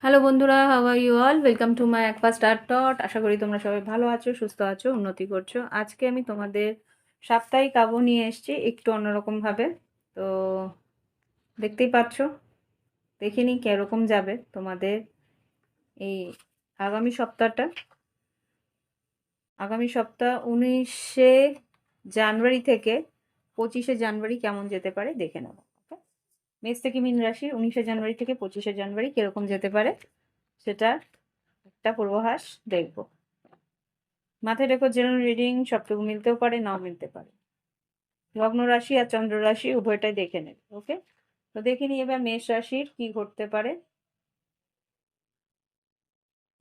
Hello বন্ধুরা, how are you all? Welcome to my একপা star টট। আশা করি তোমরা সবাই ভালো আছো, সুস্থ আছো, উন্নতি করছো। আজকে আমি তোমাদের সাপ্তাহিক আবহ নিয়ে এসেছি একটু অন্যরকমভাবে। তো দেখতেই পাচ্ছ, দেখে নিই কিরকম যাবে তোমাদের এই আগামী সপ্তাহটা। আগামী সপ্তাহ 19শে জানুয়ারি থেকে 25শে জানুয়ারি কেমন যেতে পারে দেখে নেব। ওকে, মেষ থেকে মীন রাশির 19শে জানুয়ারি থেকে 25শে জানুয়ারি কিরকম যেতে পারে সেটা একটা পূর্বাভাস দেখব। মাথায় রেখো, জেনারেল রিডিং সবটুকু মিলতেও পারে, নাও মিলতে পারে। লগ্ন রাশি আর চন্দ্র রাশি উভয়টাই দেখে নেবে। ওকে, তো দেখে নিই এবার মেষ রাশির কি ঘটতে পারে।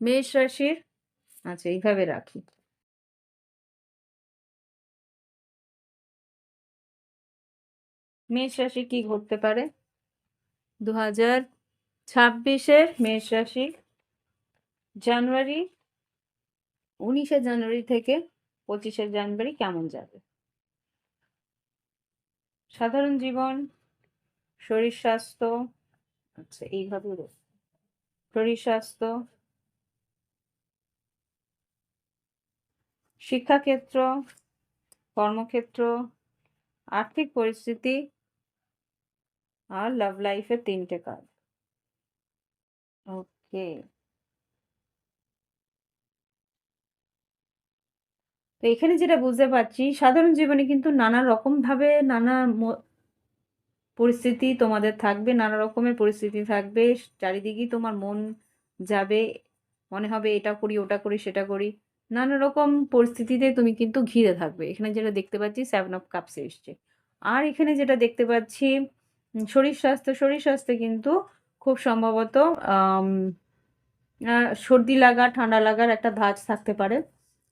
মেষ রাশির, আচ্ছা এইভাবে রাখি। মেষ রাশি কি ঘটতে পারে 2026-এর মেষ রাশি জানুয়ারি 19শে জানুয়ারি থেকে 25শে জানুয়ারি কেমন যাবে। সাধারণ জীবন, শরীর স্বাস্থ্য, আচ্ছা এইভাবে শরীর স্বাস্থ্য, শিক্ষাক্ষেত্র, কর্মক্ষেত্র, আর্থিক পরিস্থিতি আর লাভ লাইফের 3টে কার্ড। ওকে, তো এখানে যেটা বুঝতে পারছি, সাধারণ জীবনে কিন্তু নানা রকম ভাবে নানা পরিস্থিতি তোমাদের থাকবে, নানা রকমের পরিস্থিতি থাকবে। চারিদিকেই তোমার মন যাবে, মনে হবে এটা করি ওটা করি সেটা করি, নানা রকম পরিস্থিতিতে তুমি কিন্তু ঘিরে থাকবে। এখানে যেটা দেখতে পাচ্ছি 7 অফ কাপসে এসছে। আর এখানে যেটা দেখতে পাচ্ছি শরীর স্বাস্থ্য কিন্তু খুব সম্ভবত আম সর্দি লাগা, ঠান্ডা লাগার একটা ধাঁচ থাকতে পারে,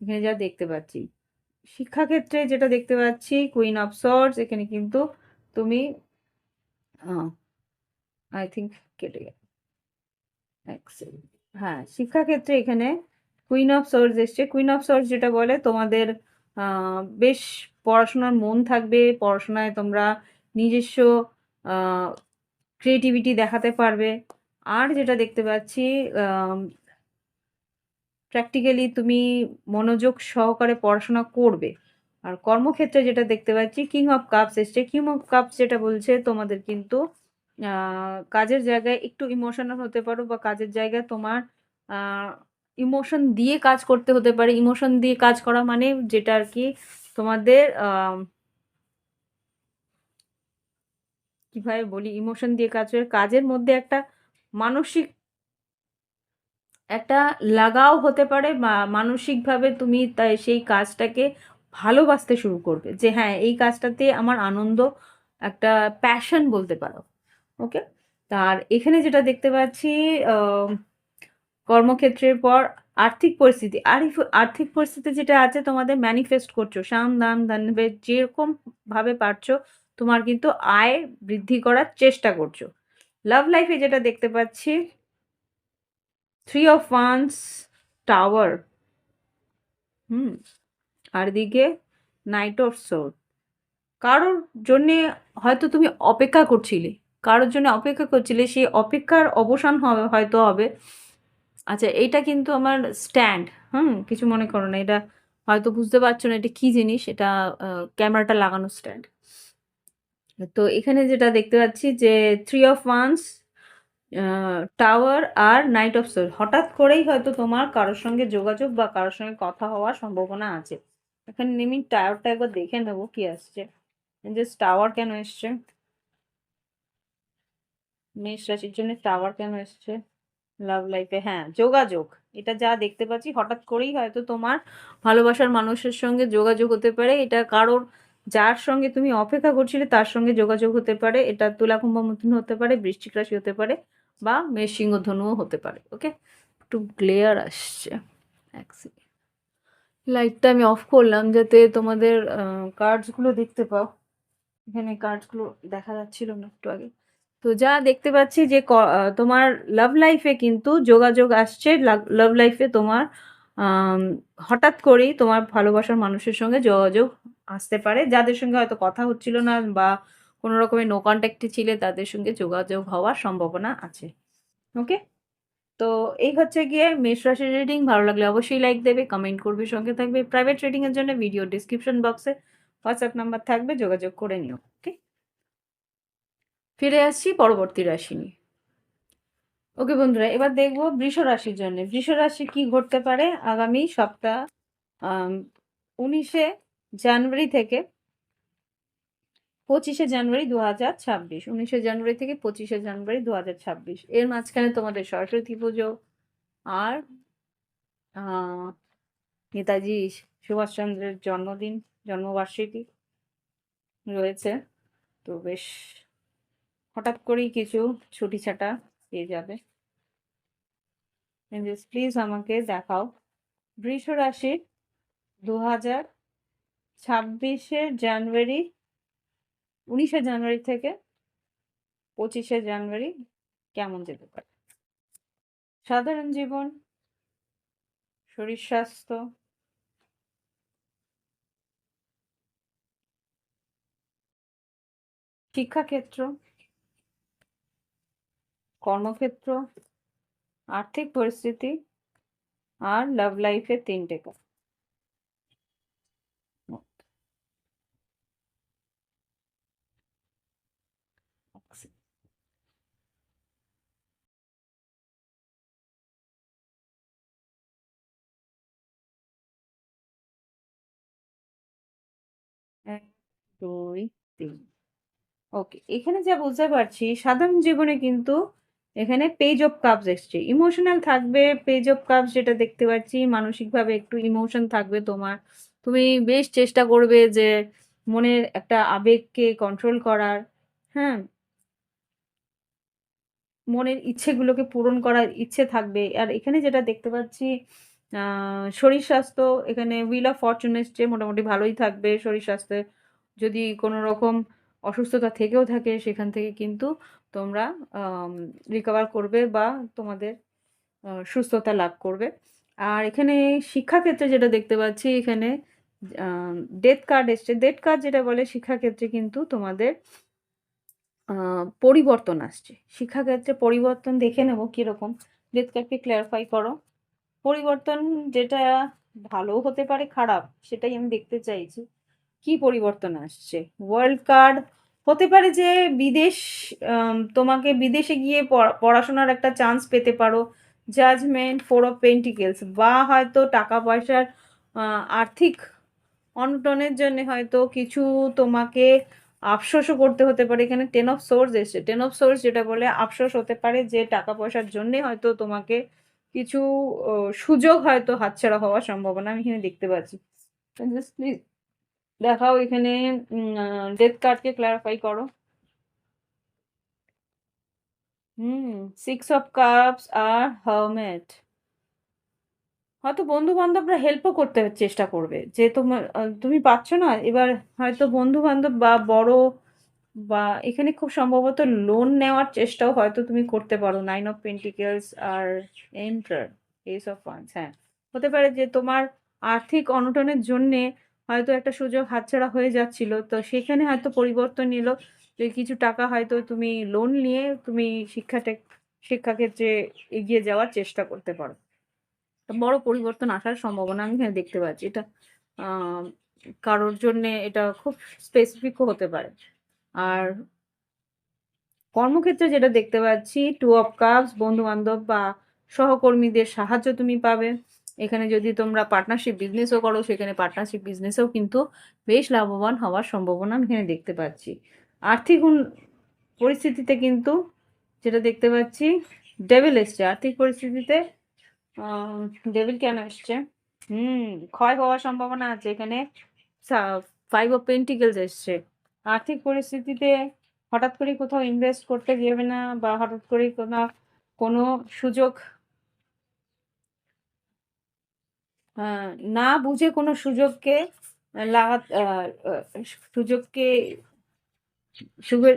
এখানে যা দেখতে পাচ্ছি। শিক্ষাক্ষেত্রে যেটা দেখতে পাচ্ছি কুইন অফ সর্ডস, এখানে কিন্তু তুমি আই থিঙ্ক কেটে গেল। হ্যাঁ, শিক্ষাক্ষেত্রে এখানে কুইন অফ সর্ডস এসছে। কুইন অফ সর্ডস যেটা বলে তোমাদের বেশ পড়াশোনার মন থাকবে, পড়াশোনায় তোমরা নিজস্ব ক্রিয়েটিভিটি দেখাতে পারবে। আর যেটা দেখতে পাচ্ছি প্র্যাকটিক্যালি তুমি মনোযোগ সহকারে পড়াশোনা করবে। আর কর্মক্ষেত্রে যেটা দেখতে পাচ্ছি কিং অফ কাপস এসছে। কিং অফ কাপস যেটা বলছে তোমাদের কিন্তু কাজের জায়গায় একটু ইমোশনাল হতে পারো, বা কাজের জায়গায় তোমার ইমোশন দিয়ে কাজ করতে হতে পারে। ইমোশন দিয়ে কাজ করা মানে যেটা আর কি তোমাদের কিভাবে বলি, ইমোশন দিয়ে কাজের মধ্যে একটা মানসিক একটা লাগাও হতে পারে, বা মানসিকভাবে তুমি তাই সেই কাজটাকে ভালোবাসতে শুরু করবে, যে হ্যাঁ এই কাজটাতে আমার আনন্দ, একটা প্যাশন বলতে পারো। ওকে, তার এখানে যেটা দেখতে পাচ্ছি কর্মক্ষেত্রের পর আর্থিক পরিস্থিতি, আর আর্থিক পরিস্থিতি যেটা আছে তোমাদের ম্যানিফেস্ট করছো, সাম দাম দানবে যেরকম ভাবে পারছো তোমার কিন্তু আয় বৃদ্ধি করার চেষ্টা করছো। লাভ লাইফে যেটা দেখতে পাচ্ছি 3 অফ ওয়ান্স, টাওয়ার, হুম, আর এদিকে নাইট অফ সোর্ড। কারোর জন্যে হয়তো তুমি অপেক্ষা করছিলে, কারোর জন্য অপেক্ষা করছিলে, সেই অপেক্ষার অবসান হবে, হয়তো হবে। আচ্ছা, এইটা কিন্তু আমার স্ট্যান্ড, হুম, কিছু মনে করো না, এটা হয়তো বুঝতে পারছো না এটা কি জিনিস, এটা ক্যামেরাটা লাগানো স্ট্যান্ড। তো এখানে যেটা দেখতে পাচ্ছি যে 3 অফ ওয়ান্স, টাওয়ার আর নাইট অফ সোল, হঠাৎ করেই হয়তো তোমার কারোর সঙ্গে যোগাযোগ বা কারোর সঙ্গে কথা হওয়ার সম্ভাবনা আছে। এখানে নেমি টাওয়ারটা একবার দেখে নেবো কি আসছে, জাস্ট টাওয়ার কেন এসছে, মেষ রাশির জন্য টাওয়ার কেন এসছে লাভ লাইফে। হ্যাঁ, যোগাযোগ, এটা যা দেখতে পাচ্ছি হঠাৎ করেই হয়তো তোমার ভালোবাসার মানুষের সঙ্গে যোগাযোগ হতে পারে। এটা কারোর, যার সঙ্গে তুমি অপেক্ষা করছিলে তার সঙ্গে যোগাযোগ হতে পারে। এটা তুলা কুম্ভ মিথুন হতে পারে, বৃশ্চিক রাশি হতে পারে, বা মেষ সিংহ ধনুও হতে পারে। ওকে, একটু গ্লেয়ার আসছে, এক সেকেন্ড। লাইটটা আমি অফ করলাম যাতে তোমাদের কার্ডসগুলো দেখতে পাও। এখানে কার্ডসগুলো দেখা যাচ্ছিল না একটু আগে। তো যা দেখতে পাচ্ছি যে তোমার লাভ লাইফে কিন্তু যোগাযোগ আসছে। লাভ লাইফে তোমার আম, হঠাৎ করেই তোমার ভালোবাসার মানুষের সঙ্গে যোগাযোগ আসতে পারে, যাদের সঙ্গে হয়তো কথা হচ্ছিল না বা কোনো রকমের নো কন্ট্যাক্টে ছিলে তাদের সঙ্গে যোগাযোগ হওয়ার সম্ভাবনা আছে। ওকে, তো এই হচ্ছে গিয়ে মেষ রাশির রিডিং। ভালো লাগলে অবশ্যই লাইক দেবে, কমেন্ট করবে, সঙ্গে থাকবে। প্রাইভেট রিডিং এর জন্য ভিডিও ডেসক্রিপশন বক্সে হোয়াটসঅ্যাপ নাম্বার থাকবে, যোগাযোগ করে নিও। ওকে? ফিরে আসছি পরবর্তী রাশি নিয়ে। ওকে বন্ধুরা, এবার দেখব বৃষ রাশির জন্য। বৃষ রাশি কি ঘটতে পারে আগামী সপ্তাহ, আম ১৯শে জানুয়ারি থেকে ২৫শে জানুয়ারি ২০২৬। ১৯শে জানুয়ারি থেকে ২৫শে জানুয়ারি ২০২৬। এর মাঝখানে তোমাদের সরস্বতী পুজো আর আ নেতাজি সুভাষচন্দ্রের জন্মদিন, জন্মবার্ষিকী রয়েছে। তো বেশ হঠাৎ করেই কিছু ছুটি-ছাটা পেয়ে যাবে। এঞ্জেলস প্লিজ আমাকে দেখাও বৃষ রাশির ২০২৬ জানুয়ারি, ১৯শে জানুয়ারি থেকে ২৫শে জানুয়ারি কেমন যেতে পারে? সাধারণ জীবন, শরীর স্বাস্থ্য, শিক্ষাক্ষেত্র, কর্মক্ষেত্র, আর্থিক পরিস্থিতি আর লাভ লাইফের ৩ টে কাজ। এক, ২, ৩। ওকে, এখানে যা বুঝতে পারছি সাধারণ জীবনে কিন্তু এখানে পেজ অফ কাপস এসছে। ইমোশনাল থাকবে, পেজ অফ কাপস যেটা দেখতে পাচ্ছি, মানসিকভাবে একটু ইমোশন থাকবে তোমার। তুমি বেশ চেষ্টা করবে যে মনের একটা আবেগকে কন্ট্রোল করার, হ্যাঁ? মনের ইচ্ছেগুলোকে পূরণ করার ইচ্ছে থাকবে। আর এখানে যেটা দেখতে পাচ্ছি, আ শরীর স্বাস্থ্য এখানে হুইল অফ ফরচুন এসছে, মোটামুটি ভালোই থাকবে শরীর স্বাস্থ্যে। যদি কোনো রকম অসুস্থতা থেকেও থাকে সেখান থেকে কিন্তু তোমরা আম রিকভার করবে বা তোমাদের সুস্থতা লাভ করবে। আর এখানে শিক্ষাক্ষেত্রে যেটা দেখতে পাচ্ছি, এখানে আ ডেথ কার্ড এসছে। ডেথ কার্ড যেটা বলে শিক্ষাক্ষেত্রে কিন্তু তোমাদের আ পরিবর্তন আসছে। শিক্ষাক্ষেত্রে পরিবর্তন দেখে নেব কিরকম। ডেথ কার্ডকে ক্লারিফাই করো। পরিবর্তন যেটা ভালোও হতে পারে, খারাপ, সেটাই আমি দেখতে চাইছি। কি পরিবর্তন আসছে? ওয়ার্ল্ড কার্ড হতে পারে যে বিদেশ, তোমাকে বিদেশে গিয়ে পড়াশোনার একটা চান্স পেতে পারো। জাজমেন্ট, ফোর অফ পেন্টিকেলস, বা হয়তো টাকা-পয়সার আর্থিক অনটনের জন্যে হয়তো কিছু তোমাকে আফসোসও করতে হতে পারে। এখানে টেন অফ সোর্স এসছে। টেন অফ সোর্স যেটা বলে আফসোস হতে পারে যে টাকা-পয়সার জন্যে হয়তো তোমাকে কিছু ও সুযোগ হয়তো হাতছাড়া হওয়ার সম্ভাবনা আমি এখানে দেখতে পাচ্ছি। জাস্ট প্লিজ দেখাও এখানে, ডেথ কার্ডকে ক্লারিফাই করো। হুম, 6 অফ কাপস আর হারমেট। হয়তো বন্ধু-বান্ধবরা হেল্পও করতে চেষ্টা করবে। যে তুমি পাচ্ছ না, এবার হয়তো বন্ধু-বান্ধব বা বড়, বা এখানে খুব সম্ভবত লোন নেওয়ার চেষ্টাও হয়তো তুমি করতে পারো। 9 অফ পেন্টিকেলস আর এম্পারার, এস অফ ওয়ান্স, হ্যাঁ। হতে পারে যে তোমার আর্থিক অনটনের জন্যে হয়তো একটা সুযোগ হাতছাড়া হয়ে যাচ্ছিল। তো সেখানে হয়তো পরিবর্তন এলো যে কিছু টাকা হয়তো তুমি লোন নিয়ে তুমি শিক্ষাক্ষেত্রে এগিয়ে যাওয়ার চেষ্টা করতে পারো। বড় পরিবর্তন আসার সম্ভাবনা আমি এখানে দেখতে পাচ্ছি। এটা আ কারোর জন্যে এটা খুব স্পেসিফিকও হতে পারে। আর কর্মক্ষেত্রে যেটা দেখতে পাচ্ছি, টু অফ কাপস, বন্ধু-বান্ধব বা সহকর্মীদের সাহায্য তুমি পাবে। এখানে যদি তোমরা পার্টনারশিপ বিজনেসও করো, সেখানে পার্টনারশিপ বিজনেসেও কিন্তু বেশ লাভবান হওয়ার সম্ভাবনা আমি এখানে দেখতে পাচ্ছি। আর্থিক পরিস্থিতিতে কিন্তু যেটা দেখতে পাচ্ছি, ডেভিল এসছে। আর্থিক পরিস্থিতিতে আ ডেভিল কেন এসছে? হুম, ক্ষয় হওয়ার সম্ভাবনা আছে। এখানে সা 5 অফ পেন্টিকেলস এসছে। আর্থিক পরিস্থিতিতে হঠাৎ করে কোথাও ইনভেস্ট করতে যাবে না, বা হঠাৎ করে কোনো সুযোগ আ না বুঝে কোনো সুযোগকে লাগা আ আ সুযোগকে সুগের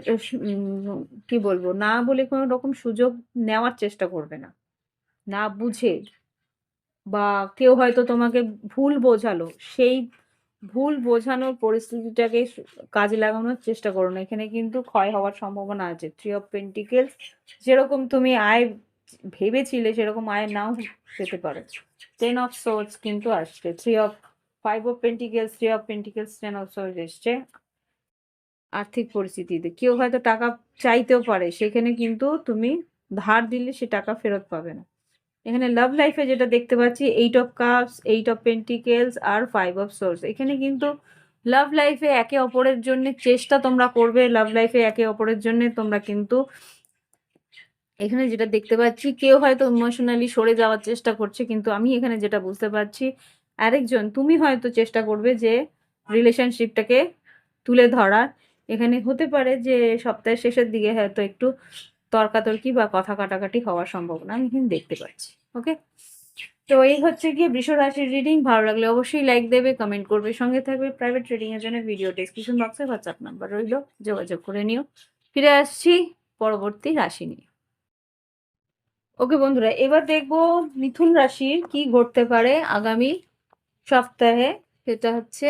কি বলবো? না বলে কোনো রকম সুযোগ নেওয়ার চেষ্টা করবে না। না বুঝে, বা কেউ হয়তো তোমাকে ভুল বোঝালো, সেই ভুল বোঝানোর পরিস্থিতিটাকে কাজে লাগানোর চেষ্টা করো না। এখানে কিন্তু ক্ষয় হওয়ার সম্ভাবনা আছে। 3 অফ পেন্টিকেলস, যেরকম তুমি আয় ভেবেছিলে সেরকম আয় নাও পেতে পারো। 10 অফ সোর্স কিন্তু আসছে, 5 of pentacles, 3 of pentacles, 10 of swords এসছে। আর্থিক পরিস্থিতিতে কেউ হয়তো টাকা চাইতেও পারে, সেখানে কিন্তু তুমি ধার দিলে সে টাকা ফেরত পাবে না। এখানে লাভ লাইফে যেটা দেখতে পাচ্ছি 8 অফ কাপস, 8 অফ পেন্টিকেলস আর 5 অফ সোর্স। এখানে কিন্তু লাভ লাইফে একে অপরের জন্য চেষ্টা তোমরা করবে, লাভ লাইফে একে অপরের জন্য তোমরা কিন্তু এখানে যেটা দেখতে পাচ্ছি কেউ হয়তো ইমোশনালি সরে যাওয়ার চেষ্টা করছে, কিন্তু আমি এখানে যেটা বুঝতে পারছি আরেকজন তুমি হয়তো চেষ্টা করবে যে রিলেশনশিপটাকে তুলে ধরার। এখানে হতে পারে যে সপ্তাহের শেষের দিকে হয়তো একটু তর্কাতর্কি বা কথা কাটাকাটি হওয়ার সম্ভাবনা আমি এখানে দেখতে পাচ্ছি। ওকে, তো এই হচ্ছে গিয়ে বৃষ রাশির রিডিং। ভালো লাগলে অবশ্যই লাইক দেবে, কমেন্ট করবে, সঙ্গে থাকবে। প্রাইভেট রিডিং এর জন্য ভিডিও ডেসক্রিপশন বক্সে হোয়াটসঅ্যাপ নাম্বার রইল, যোগাযোগ করে নিও। ফিরে আসছি পরবর্তী রাশি নিয়ে। ওকে বন্ধুরা, এবার দেখবো মিথুন রাশির কি ঘটতে পারে আগামী সপ্তাহে। সেটা হচ্ছে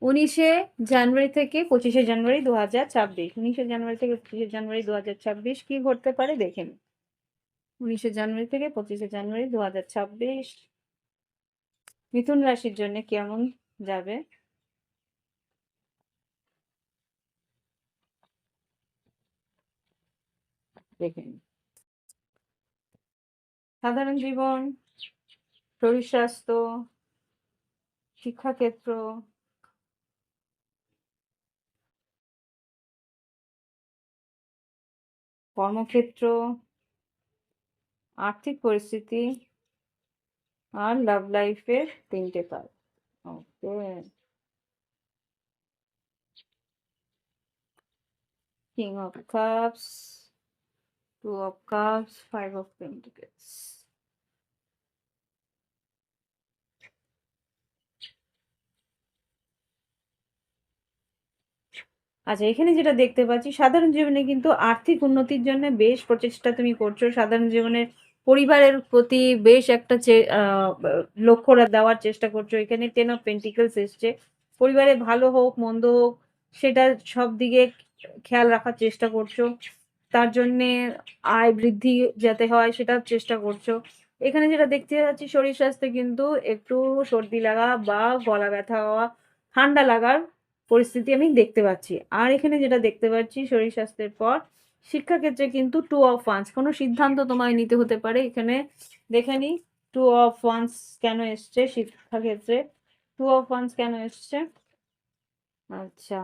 19শে জানুয়ারি থেকে 25শে জানুয়ারি 2026। 19শে জানুয়ারি থেকে 25শে জানুয়ারি 2026 কি ঘটতে পারে দেখে নিন। 19শে জানুয়ারি থেকে 25শে জানুয়ারি 2026 মিথুন রাশির জন্য কেমন যাবে দেখে নিন। সাধারণ জীবন, শরীর স্বাস্থ্য, শিক্ষাক্ষেত্র, কর্মক্ষেত্র, আর্থিক পরিস্থিতি আর লাভ লাইফের 3টে card. Okay, king of cups, 2 of cups, 5 of pentacles. আচ্ছা, এখানে যেটা দেখতে পাচ্ছি সাধারণ জীবনে কিন্তু আর্থিক উন্নতির জন্য বেশ প্রচেষ্টা তুমি করছো। সাধারণ জীবনের পরিবারের প্রতি বেশ একটা লক্ষ্য দেওয়ার চেষ্টা করছো। এখানে 10 অফ পেন্টিকেলস এসছে। পরিবারে ভালো হোক মন্দ হোক সেটা সব দিকে খেয়াল রাখার চেষ্টা করছো। তার জন্যে আয় বৃদ্ধি যাতে হয় সেটার চেষ্টা করছো। এখানে যেটা দেখতে পাচ্ছি শরীর স্বাস্থ্যে কিন্তু একটু সর্দি লাগা বা গলা ব্যথা হওয়া, ঠান্ডা লাগার পরিস্থিতি আমি দেখতে পাচ্ছি। আর এখানে যেটা দেখতে পাচ্ছি শরীর স্বাস্থ্যের পর শিক্ষাক্ষেত্রে কিন্তু 2 অফ ওয়ান্স, কোনো সিদ্ধান্ত তোমায় নিতে হতে পারে। এখানে দেখে নি 2 অফ ওয়ান্স কেন এসছে শিক্ষাক্ষেত্রে, 2 অফ ওয়ান্স কেন এসছে। আচ্ছা,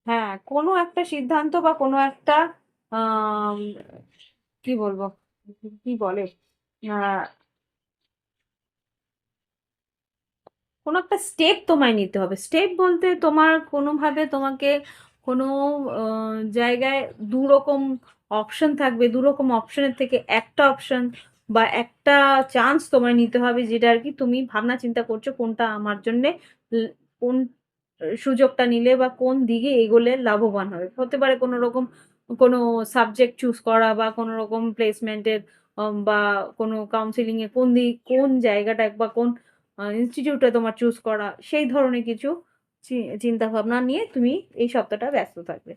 হ্যাঁ, কোনো একটা সিদ্ধান্ত বা কোনো একটা আম, কি বলবো, কি বলে, আহ, কোনো একটা স্টেপ তোমায় নিতে হবে। স্টেপ বলতে তোমার কোনোভাবে তোমাকে কোনো জায়গায় দুরকম অপশন থাকবে, দুরকম অপশনের থেকে একটা অপশন বা একটা চান্স তোমায় নিতে হবে, যেটা আর কি তুমি ভাবনা চিন্তা করছো কোনটা আমার জন্যে কোন সুযোগটা নিলে বা কোন দিকে এগোলে লাভবান হবে। হতে পারে কোনো রকম কোনো সাবজেক্ট চুজ করা বা কোনো রকম প্লেসমেন্টের বা কোনো কাউন্সিলিংয়ে কোন জায়গাটা বা কোন ইনস্টিটিউটে তোমার চুজ করা, সেই ধরনের কিছু চিন্তা ভাবনা নিয়ে তুমি এই সপ্তাহটা ব্যস্ত থাকবে।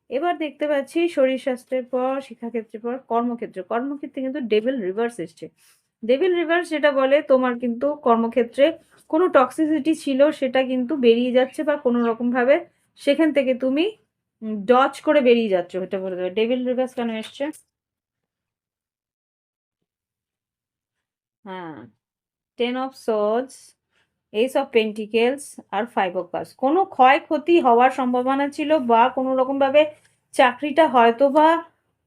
এবার দেখতে পাচ্ছি শরীর স্বাস্থ্যের পর শিক্ষাক্ষেত্রের পর কর্মক্ষেত্রে কিন্তু ডেভিল রিভার্স এসছে। ডেভিল রিভার্স যেটা বলে তোমার কিন্তু কর্মক্ষেত্রে কোনো টক্সিসিটি ছিল সেটা কিন্তু বেরিয়ে যাচ্ছে, বা কোনো রকম ভাবে সেখান থেকে তুমি ডচ করে বেরিয়ে যাচ্ছ, এটা বলে দেবে। ডেভিল রিভার্স কেন এসছে, হ্যাঁ, 10 of swords, Ace of pentacles আর 5 অফ কাপস। কোনো ক্ষয়ক্ষতি হওয়ার সম্ভাবনা ছিল বা কোনো রকম ভাবে চাকরিটা হয়তো বা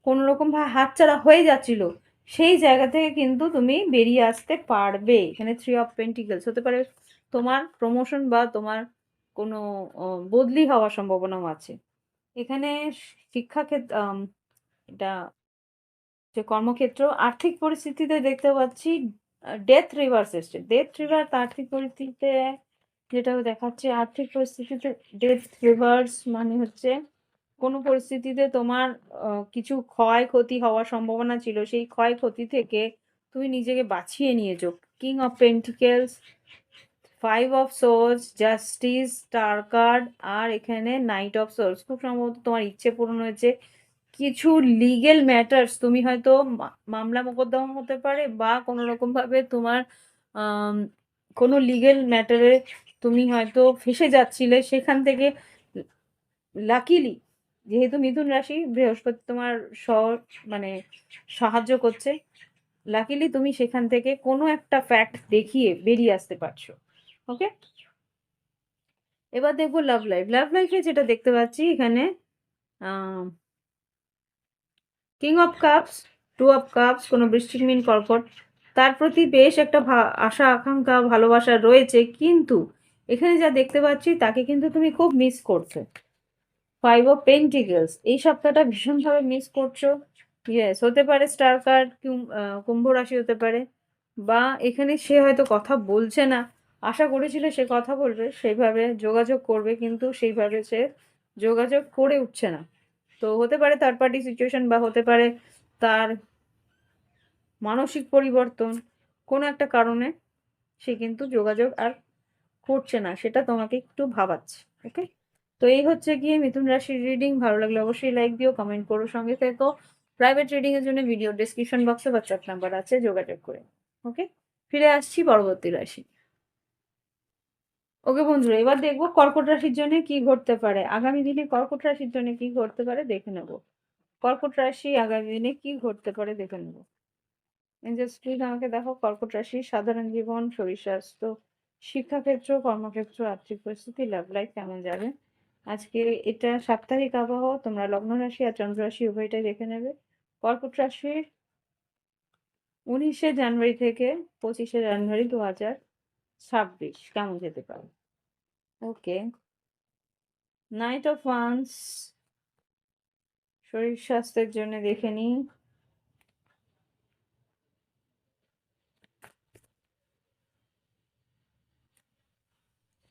কোনো রকম ভাবে হাতছাড়া হয়ে যাচ্ছিল, সেই জায়গা থেকে কিন্তু তুমি বেরিয়ে আসতে পারবে। এখানে 3 অফ পেন্টিকেলস হতে পারে তোমার প্রমোশন বা তোমার কোনো বদলি হওয়ার সম্ভাবনাও আছে। এখানে শিক্ষাক্ষেত্র, এটা যে কর্মক্ষেত্র, আর্থিক পরিস্থিতিতে দেখতে পাচ্ছি ডেথ রিভার্স এসছে। ডেথ রিভার্স আর্থিক পরিস্থিতিতে যেটা দেখাচ্ছে, আর্থিক পরিস্থিতিতে ডেথ রিভার্স মানে হচ্ছে কোনো পরিস্থিতিতে তোমার কিছু ক্ষয়ক্ষতি হওয়ার সম্ভাবনা ছিল, সেই ক্ষয়ক্ষতি থেকে তুমি নিজেকে বাঁচিয়ে নিয়েছো। King of pentacles, 5 of swords, justice, star card আর এখানে নাইট অফ সোর্স। খুব সম্ভবত তোমার ইচ্ছে পূরণ হয়েছে। কিছু লিগেল ম্যাটার্স তুমি হয়তো মামলা মোকদ্দমা হতে পারে, বা কোনো রকম ভাবে তোমার আম, কোনো লিগেল ম্যাটারে তুমি হয়তো ফেসে যাচ্ছিলে, সেখান থেকে লাকিলি, যেহেতু মিথুন রাশি, বৃহস্পতি তোমার স মানে সাহায্য করছে, লাকিলি তুমি সেখান থেকে কোনো একটা ফ্যাক্ট দেখিয়ে বেরিয়ে আসতে পারছো। ওকে, এবার দেখবো লাভ লাইফ। লাভ লাইফে যেটা দেখতে পাচ্ছি এখানে, king of cups, two of cups, কোনো বৃশ্চিক মিন কর্কট, তার প্রতি বেশ একটা আশা আকাঙ্ক্ষা ভালোবাসা রয়েছে, কিন্তু এখানে যা দেখতে পাচ্ছি তাকে কিন্তু তুমি খুব মিস করছো। ফাইভ অফ পেন্টিকেলস, এই সপ্তাহটা ভীষণভাবে মিস করছো। ইয়েস, হতে পারে স্টার কার্ড, কুম্ভ রাশি হতে পারে, বা এখানে সে হয়তো কথা বলছে না, আশা করেছিল সে কথা বলবে, সেইভাবে যোগাযোগ করবে, কিন্তু সেইভাবে সে যোগাযোগ করে উঠছে না। তো হতে পারে থার্ড পার্টি সিচুয়েশন, বা হতে পারে তার মানসিক পরিবর্তন, কোনো একটা কারণে সে কিন্তু যোগাযোগ আর করছে না, সেটা তোমাকে একটু ভাবাচ্ছে। ওকে, তো এই হচ্ছে গিয়ে মিথুন রাশির রিডিং। ভালো লাগলে অবশ্যই লাইক দিও, কমেন্ট করো, সঙ্গে থেকো। প্রাইভেট রিডিং এর জন্য ভিডিও ডেসক্রিপশন বক্সে হোয়াটসঅ্যাপ নাম্বার আছে, যোগাযোগ করে। ওকে, ফিরে আসছি পরবর্তী রাশি। ওকে বন্ধুরা, এবার দেখবো কর্কট রাশির জন্য কি ঘটতে পারে আগামী দিনে। কর্কট রাশির জন্য কি ঘটতে পারে দেখে নেব। কর্কট রাশি আগামী দিনে কি ঘটতে পারে দেখে নেব। এঞ্জেলস প্লিজ আমাকে দেখো কর্কট রাশি সাধারণ জীবন, শরীর স্বাস্থ্য, শিক্ষাক্ষেত্র, কর্মক্ষেত্র, আর্থিক পরিস্থিতি, লাভ লাইফ কেমন যাবে আজকে। এটা সাপ্তাহিক আবহাওয়া, তোমরা লগ্ন রাশি আর চন্দ্র রাশি উভয়টাই দেখে নেবে। কর্কট রাশির 19শে জানুয়ারি থেকে 25শে জানুয়ারি 2026 কেমন যেতে পারে। ওকে, নাইট অফ ওয়ান্স, শরীর স্বাস্থ্যের জন্য দেখে নিই।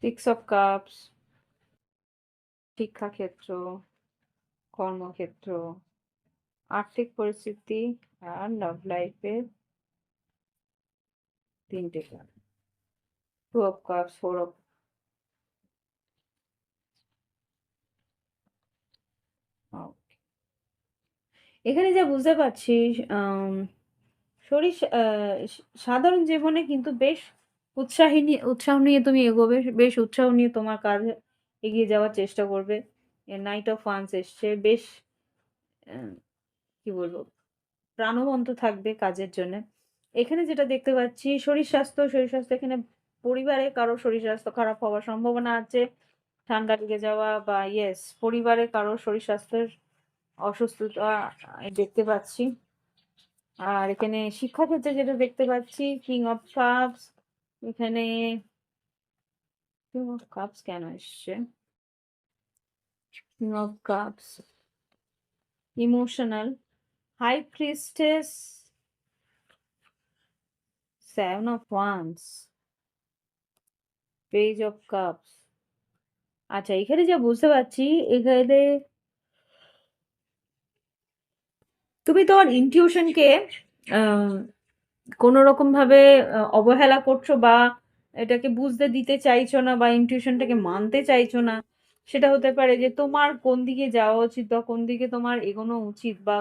সিক্স অফ কাপস, শিক্ষাক্ষেত্র, কর্মক্ষেত্র, আর্থিক পরিস্থিতি, আর লাভ লাইফের 3টে card, two of cups, four of. এখানে যা বুঝতে পারছি, শরীর সাধারণ জীবনে কিন্তু বেশ উৎসাহ নিয়ে তুমি এগোবে, বেশ উৎসাহ নিয়ে তোমার কাজে এগিয়ে যাওয়ার চেষ্টা করবে। নাইট অফ ওয়ান্স এসছে, বেশ আহ, কি বলবো, প্রাণবন্ত থাকবে কাজের জন্য। এখানে যেটা দেখতে পাচ্ছি, শরীর স্বাস্থ্য এখানে পরিবারে কারো শরীর স্বাস্থ্য খারাপ হওয়ার সম্ভাবনা আছে, ঠান্ডা লেগে যাওয়া, বা ইয়েস পরিবারে কারো শরীর স্বাস্থ্যের অসুস্থতা দেখতে পাচ্ছি। আর এখানে শিক্ষাক্ষেত্রে যেটা দেখতে পাচ্ছি, কিং অফ কাপস, এখানে কিং অফ কাপস কেন এসছে, king of cups, emotional, high priestess, seven of wands, page of cups. আচ্ছা, এখানে যা বুঝতে পারছি, এখানে তুমি তোমার ইনটিউশনকে কোনো রকম ভাবে অবহেলা করছো, বা এটাকে বুঝতে দিতে চাইছো না, বা ইনটিউশনটাকে মানতে চাইছো না। সেটা হতে পারে যে তোমার কোন দিকে যাওয়া উচিত, বা কোন দিকে তোমার এগোনো উচিত, বা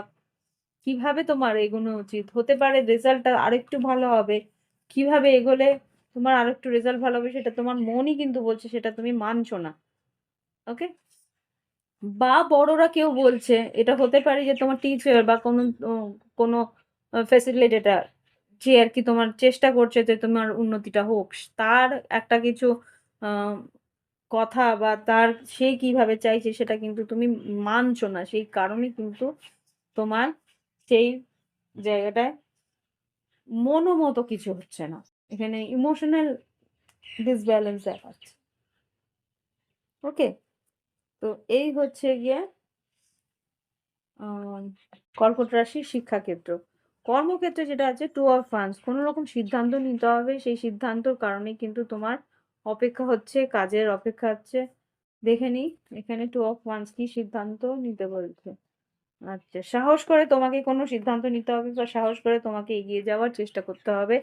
কিভাবে তোমার এগোনো উচিত। হতে পারে রেজাল্টটা আরেকটু ভালো হবে, কিভাবে এগোলে তোমার আরেকটু রেজাল্ট ভালো হবে, সেটা তোমার মনই কিন্তু বলছে, সেটা তুমি মানছো না। ওকে, বা বড়রা কেউ বলছে, এটা হতে পারে যে তোমার টিচার বা কোনো ফ্যাসিলিটেটর, যে আর কি তোমার চেষ্টা করছে যে তোমার উন্নতিটা হোক, তার একটা কিছু আহ, কথা, বা তার সে কিভাবে চাইছে সেটা কিন্তু তুমি মানছো না, সেই কারণে কিন্তু তোমার সেই জায়গাটায় মনোমতো কিছু হচ্ছে না। এখানে ইমোশনাল ডিসব্যালেন্স দেখাচ্ছে। ওকে, তো এই হচ্ছে গিয়ে আহ, কর্কট রাশির শিক্ষাক্ষেত্র। কর্মক্ষেত্রে যেটা আছে টু অফ ওয়ান্স, কোনো রকম সিদ্ধান্ত নিতে হবে, সেই সিদ্ধান্তর কারণে কিন্তু তোমার অপেক্ষা হচ্ছে, কাজের অপেক্ষা হচ্ছে। দেখে নি এখানে টু অফ ওয়ান্স কি সিদ্ধান্ত নিতে বলছে। আচ্ছা, সাহস করে তোমাকে কোনো সিদ্ধান্ত নিতে হবে, বা সাহস করে তোমাকে এগিয়ে যাওয়ার চেষ্টা করতে হবে।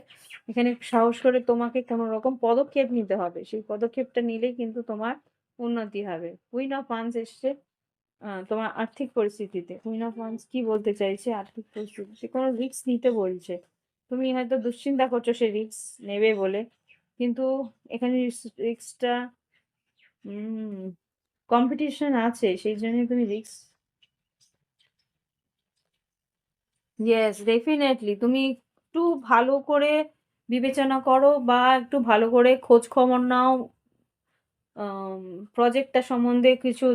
এখানে সাহস করে তোমাকে কোনো রকম পদক্ষেপ নিতে হবে, সেই পদক্ষেপটা নিলেই কিন্তু তোমার উন্নতি হবে। কুইন অফ ওয়ান্স এসছে, তোমার আর্থিক পরিস্থিতিতে কুইন অফ ওয়ান্স কি বলতে চাইছে আর্থিক পরিস্থিতিতে? কোনো রিস্ক নিতে বলছে। তুমি হয়তো দুশ্চিন্তা করছো সে রিস্ক নেবে বলে, কিন্তু এখানে রিস্কটা কম্পিটিশন আছে, সেই জন্য তুমি রিস্ক। ইয়েস, ডেফিনেটলি তুমি একটু ভালো করে বিবেচনা করো বা একটু ভালো করে খোঁজ খবর নাও, প্রজেক্টটা সম্বন্ধে কিছু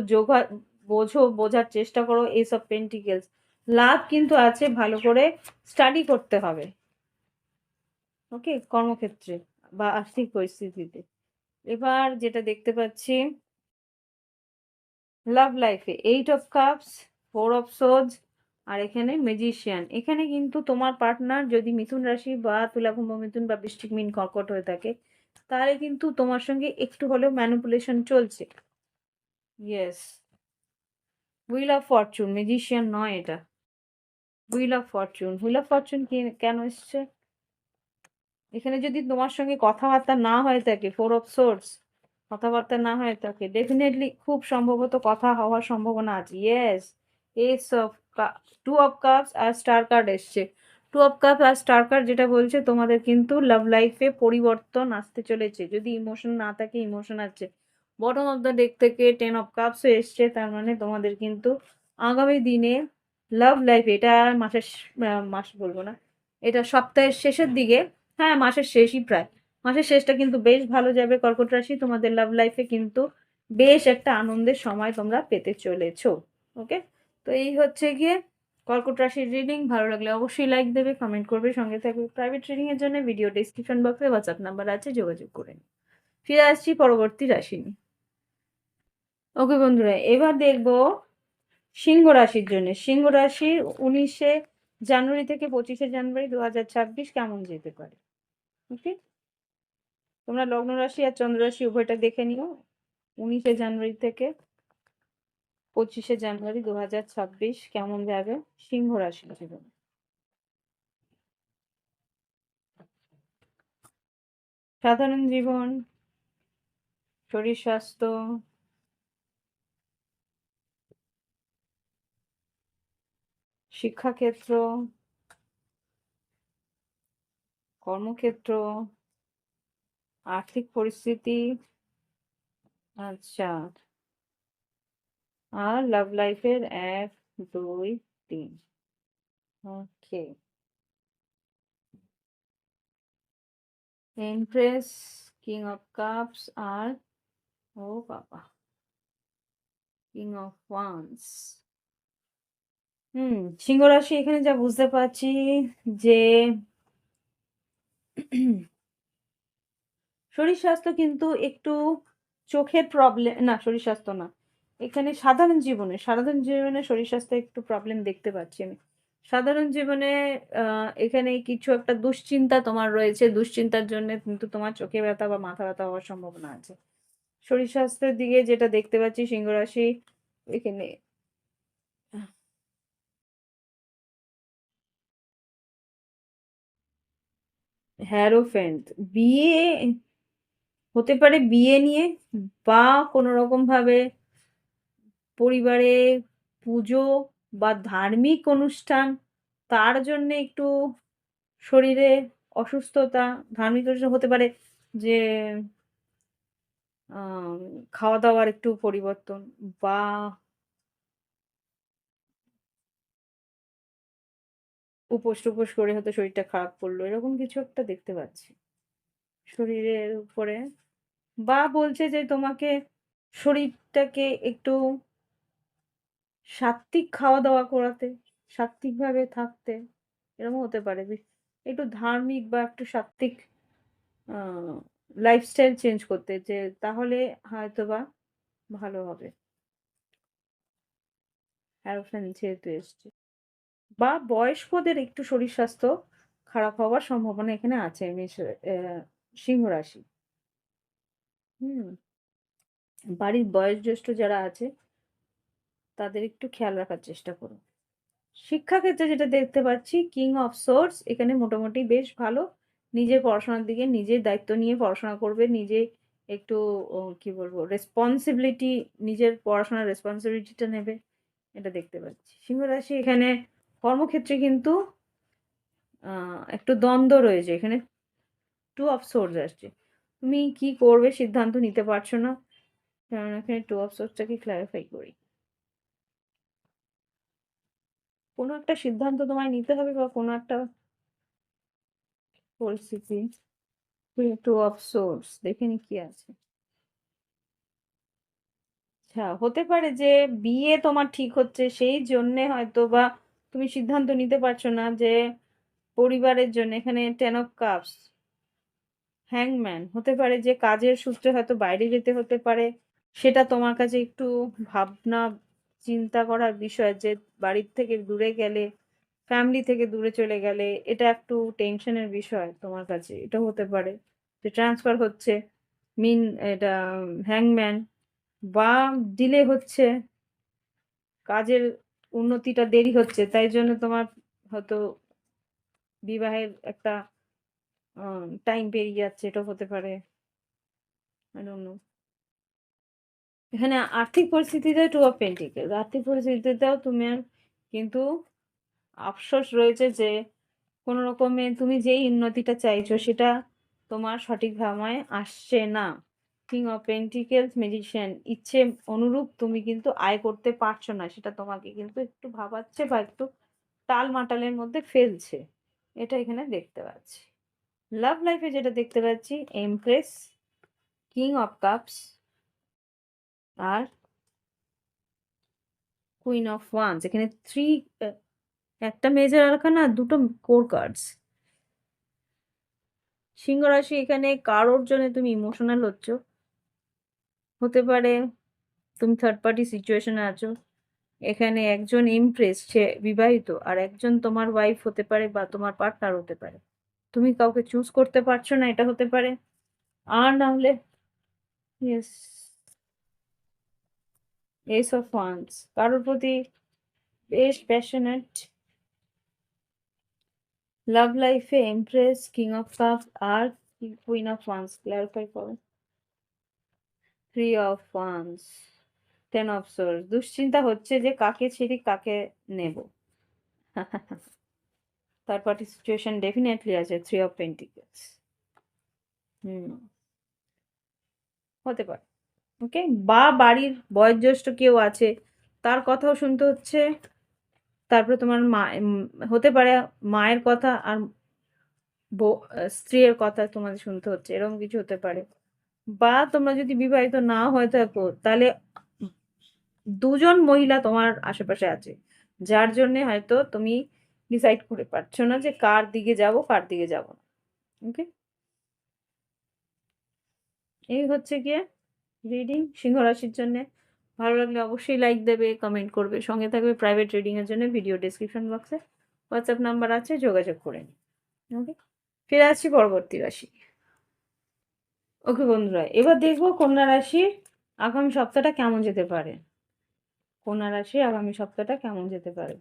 বোঝার চেষ্টা করো। এইসব পেন্টিকেলস লাভ কিন্তু আছে, ভালো করে স্টাডি করতে হবে। ওকে, কর্মক্ষেত্রে বা আর্থিক পরিস্থিতিতে। এবার যেটা দেখতে পাচ্ছি লাভ লাইফে, 8 অফ কাপস, 4 অফ সোর্ডস, আর এখানে ম্যাজিশিয়ান। এখানে কিন্তু তোমার পার্টনার যদি মিথুন রাশি বা তুলা কুম্ভ মিথুন বা বৃশ্চিক মীন কর্কট হয়ে থাকে, তাহলে কিন্তু তোমার সঙ্গে একটু হলেও ম্যানিপুলেশন চলছে। Yes, wheel of Fortune, magician নয় এটা, wheel of Fortune. Wheel of Fortune কেন এসছে এখানে? যদি তোমার সঙ্গে কথাবার্তা না হয়ে থাকে, 4 অফ সোর্ডস, কথাবার্তা না হয়ে থাকে, ডেফিনেটলি খুব সম্ভবত কথা হওয়ার সম্ভাবনা আছে। Yes, ace of 2 of cups আর স্টার কার্ড এসছে। 2 অফ কাপস আর স্টার কার্ড যেটা বলছে তোমাদের কিন্তু লাভ লাইফে পরিবর্তন আসতে চলেছে। যদি ইমোশন না থাকে, ইমোশন আছে। বটম অফ দ্য ডেক থেকে 10 অফ কাপস এসছে, তার মানে তোমাদের কিন্তু আগামী দিনে লাভ লাইফ, এটা মাস বলবো না, এটা সপ্তাহের শেষের দিকে, হ্যাঁ মাসের শেষই প্রায়, মাসের শেষটা কিন্তু বেশ ভালো যাবে কর্কট রাশি। তোমাদের লাভ লাইফে কিন্তু বেশ একটা আনন্দের সময় তোমরা পেতে চলেছো। ওকে, তো এই হচ্ছে গিয়ে কর্কট রাশির রিডিং। ভালো লাগলে অবশ্যই লাইক দেবে, কমেন্ট করবে, সঙ্গে থাকবে। প্রাইভেট রিডিং এর জন্য ভিডিও ডিসক্রিপশন বক্সে হোয়াটসঅ্যাপ নাম্বার আছে, যোগাযোগ করে নিন। ফিরে আসছি পরবর্তী রাশি নিয়ে। ওকে বন্ধুরা, এবার দেখবো সিংহ রাশির জন্য। সিংহ রাশির 19শে জানুয়ারি থেকে 25শে জানুয়ারি 2026 কেমন যেতে পারে। ওকে, তোমরা লগ্ন রাশি আর চন্দ্র রাশি উভয়টা দেখে নিও। 19শে জানুয়ারি থেকে 25শে জানুয়ারি 2026 কেমন যাবে সিংহ রাশির জীবন। সাধারণ জীবন, শরীর স্বাস্থ্য, শিক্ষাক্ষেত্র, কর্মক্ষেত্র, আর্থিক পরিস্থিতি, আচ্ছা, আর লাভ লাইফের 1, 2, 3। ওকে, এমপ্রেস, কিং অফ কাপস, আর ও বাবা, কিং অফ ওয়ান্স। সিংহ রাশি এখানে যা বুঝতে পারছি যে শরীর স্বাস্থ্য কিন্তু একটু, চোখের প্রবলেম না, শরীর স্বাস্থ্য না, এখানে সাধারণ জীবনে শরীর স্বাস্থ্য একটু প্রবলেম দেখতে পাচ্ছি আমি। সাধারণ জীবনে এখানে কিছু একটা দুশ্চিন্তা তোমার রয়েছে, দুশ্চিন্তার জন্য কিন্তু তোমার চোখে ব্যথা বা মাথা ব্যথা হওয়ার সম্ভাবনা আছে। শরীর স্বাস্থ্যের দিকে যেটা দেখতে পাচ্ছি সিংহ রাশি এখানে, হ্যারোফেন্ট, বিয়ে হতে পারে, বিয়ে নিয়ে বা কোনো রকম ভাবে পরিবারে পুজো বা ধার্মিক অনুষ্ঠান, তার জন্য একটু শরীরে অসুস্থতা। ধার্মিক অনুষ্ঠান হতে পারে যে আম খাওয়া-দাওয়ার একটু পরিবর্তন, বা উপোস-টুপোস করে হয়তো শরীরটা খারাপ করলো। এরকম কিছু একটা দেখতে পাচ্ছি শরীরের উপরে। বা বলছে যে তোমাকে শরীরটাকে একটু সাত্ত্বিক খাওয়া-দাওয়া করাতে, সাত্ত্বিকভাবে থাকতে, এরকমও হতে পারে। একটু ধার্মিক বা একটু সাত্ত্বিক আ লাইফস্টাইল চেঞ্জ করতে, যে তাহলে হয়তোবা ভালো হবে। অ্যারোপ্লেন যেহেতু এসছে। বা বয়স্কদের একটু শরীর স্বাস্থ্য খারাপ হওয়ার সম্ভাবনা এখানে আছে সিংহ রাশি। হুম, বাড়ির বয়োজ্যেষ্ঠ যারা আছে তাদের একটু খেয়াল রাখার চেষ্টা করুন। শিক্ষাক্ষেত্রে যেটা দেখতে পাচ্ছি কিং অফ সোর্স, এখানে মোটামুটি বেশ ভালো। নিজের পড়াশোনার দিকে নিজের দায়িত্ব নিয়ে পড়াশোনা করবে, নিজে একটু কি বলবো রেসপন্সিবিলিটি, নিজের পড়াশোনার রেসপন্সিবিলিটিটা নেবে। এটা দেখতে পাচ্ছি। সিংহ রাশি এখানে কর্মক্ষেত্রে কিন্তু একটু দ্বন্দ্ব রয়েছে। এখানে 2 অফ সোর্স আসছে। তুমি কি করবে সিদ্ধান্ত নিতে পারছো না। কারণ এখানে 2 অফ সোর্সটাকে ক্লারিফাই করি। কোনো একটা সিদ্ধান্ত তোমায় নিতে হবে বা কোনো একটা পরিস্থিতি। 2 অফ সোর্স দেখে নি কি আছে। আচ্ছা, হতে পারে যে বিয়ে তোমার ঠিক হচ্ছে সেই জন্যে হয়তোবা তুমি সিদ্ধান্ত নিতে পারছো না যে পরিবারের জন্য। এখানে 10 অফ কাপস, হ্যাংম্যান। হতে পারে যে কাজের সূত্রে হয়তো বাইরে যেতে হতে পারে। সেটা তোমার কাছে একটু ভাবনা চিন্তা করার বিষয় যে বাড়ির থেকে দূরে গেলে, ফ্যামিলি থেকে দূরে চলে গেলে এটা একটু টেনশনের বিষয় তোমার কাছে। এটা হতে পারে যে ট্রান্সফার হচ্ছে, মিন এটা হ্যাংম্যান, বা ডিলে হচ্ছে, কাজের উন্নতিটা দেরি হচ্ছে, তাই জন্য তোমার হয়তো বিবাহের একটা টাইম পেরিয়ে যাচ্ছে, এটা হতে পারে। I don't know. এখানে আর্থিক পরিস্থিতিতে 2 অফ পেন্টিকেলস, আর্থিক পরিস্থিতিতেও তোমার কিন্তু আফসোস রয়েছে যে কোনো রকমে তুমি যেই উন্নতিটা চাইছো সেটা তোমার সঠিক ভাবে আসছে না। কিং অফ পেন্টিকেলস, ম্যাজিশিয়ান, ইচ্ছে অনুরূপ তুমি কিন্তু আয় করতে পারছো না, সেটা তোমাকে কিন্তু একটু ভাবাচ্ছে বা একটু টালমাটালের মধ্যে ফেলছে। এটা এখানে দেখতে পাচ্ছি। লাভ লাইফে যেটা দেখতে পাচ্ছি, এমপ্রেস, কিং অফ কাপস আর কুইন অফ ওয়ান্স। এখানে থ্রি, একটা মেজর আরকানা আর দুটো কোর কার্ডস। সিংহ রাশি এখানে কারোর জন্য তুমি ইমোশনাল হচ্ছ। হতে পারে তুমি থার্ড পার্টি সিচুয়েশনে আছো। এখানে একজন ইমপ্রেস, সে বিবাহিত, আর একজন তোমার ওয়াইফ হতে পারে বা তোমার পার্টনার হতে পারে। তুমি কাউকে চুজ করতে পারছো না, এটা হতে পারে। আর না হলে ইয়েস, এস অফ ওয়ান্স, কারোর প্রতি বেশ প্যাশনেট। লাভ লাইফে এমপ্রেস, কিং অফ কাপ আর কুইন অফ ওয়ান্স ক্লারিফাই করো। 3 অফ ওয়ান্স, 10 অফ সোর্স। দুশ্চিন্তা হচ্ছে যে কাকে ছেড়ে কাকে নেব। থার্ড পার্টি সিচুয়েশন ডেফিনেটলি আছে। 3 অফ পেন্টিকলস। হুম, হতে পারে। ওকে, বা বাড়ির বয়োজ্যেষ্ঠ কেউ আছে, তার কথাও শুনতে হচ্ছে। তারপরে তোমার মা হতে পারে মায়ের কথা আর স্ত্রীর কথা তোমাদের শুনতে হচ্ছে, এরকম কিছু হতে পারে। বা তোমরা যদি বিবাহিত না হয়ে থাকো তাহলে দুজন মহিলা তোমার আশেপাশে আছে, যার জন্য হয়তো তুমি ডিসাইড করে পারছো না যে কার দিকে যাব কার দিকে যাব না। ওকে, এই হচ্ছে গিয়ে রিডিং সিংহ রাশির জন্য। ভালো লাগলে অবশ্যই লাইক দেবে, কমেন্ট করবে, সঙ্গে থাকবে। প্রাইভেট রিডিং এর জন্য ভিডিও ডেসক্রিপশন বক্সে হোয়াটসঅ্যাপ নাম্বার আছে, যোগাযোগ করে নিন। ওকে, ফিরে আসছি পরবর্তী রাশি। ওকে বন্ধুরা, এবার দেখবো কন্যা রাশির আগামী সপ্তাহটা কেমন যেতে পারে। কন্যা রাশির আগামী সপ্তাহটা কেমন যেতে পারে।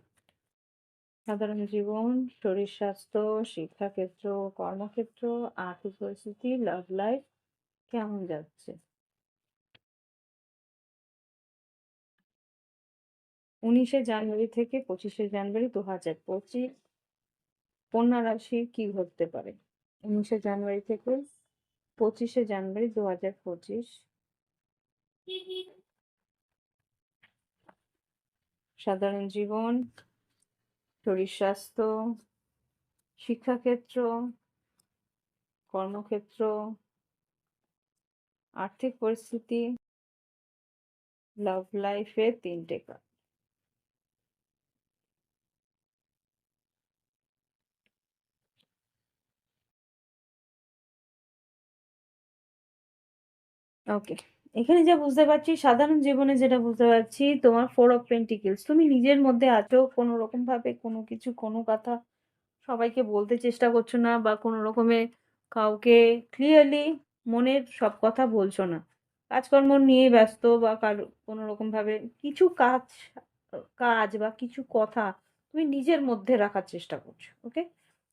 সাধারণ জীবন, শরীর স্বাস্থ্য, শিক্ষাক্ষেত্র, কর্মক্ষেত্র, আর্থিক পরিস্থিতি, লাভ লাইফ কেমন যাচ্ছে। 19শে জানুয়ারি থেকে 25শে জানুয়ারি 2025 কন্যা রাশির কি ঘটতে পারে। 19শে জানুয়ারি থেকে 25শে জানুয়ারি 2025। সাধারণ জীবন, শরীর স্বাস্থ্য, শিক্ষাক্ষেত্র, কর্মক্ষেত্র, আর্থিক পরিস্থিতি, লাভ লাইফে 3টে কার্ড। ওকে, এখানে যা বুঝতে পারছি, সাধারণ জীবনে যেটা বুঝতে পারছি, তোমার 4 অফ পেন্টিকেলস, তুমি নিজের মধ্যে আছো, কোনো রকম ভাবে কোনো কিছু, কোনো কথা সবাইকে বলতে চেষ্টা করছো না, বা কোনো রকমে কাউকে ক্লিয়ারলি মনের সব কথা বলছো না। কাজকর্ম নিয়ে ব্যস্ত, বা কারো কোনো রকম ভাবে কিছু কাজ, কাজ বা কিছু কথা তুমি নিজের মধ্যে রাখার চেষ্টা করছো। ওকে,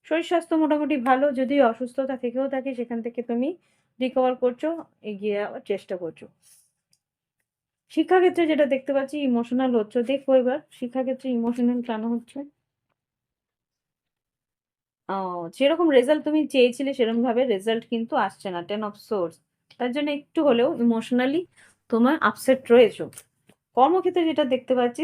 শরীর স্বাস্থ্য মোটামুটি ভালো, যদি অসুস্থতা থেকেও থাকে সেখান থেকে তুমি রিকভার করছো, এগিয়ে যাওয়ার চেষ্টা করছো। শিক্ষাক্ষেত্রে যেটা দেখতে পাচ্ছি ইমোশনাল হচ্ছে, দেখো এবার শিক্ষাক্ষেত্রে ইমোশনাল কেন হচ্ছে। ও, যেরকম রেজাল্ট তুমি চেয়েছিলে সেরকম ভাবে রেজাল্ট কিন্তু আসছে না, 10 অফ সোর্স। তার জন্য একটু হলেও ইমোশনালি তোমার আপসেট রয়েছো। কর্মক্ষেত্রে যেটা দেখতে পাচ্ছি,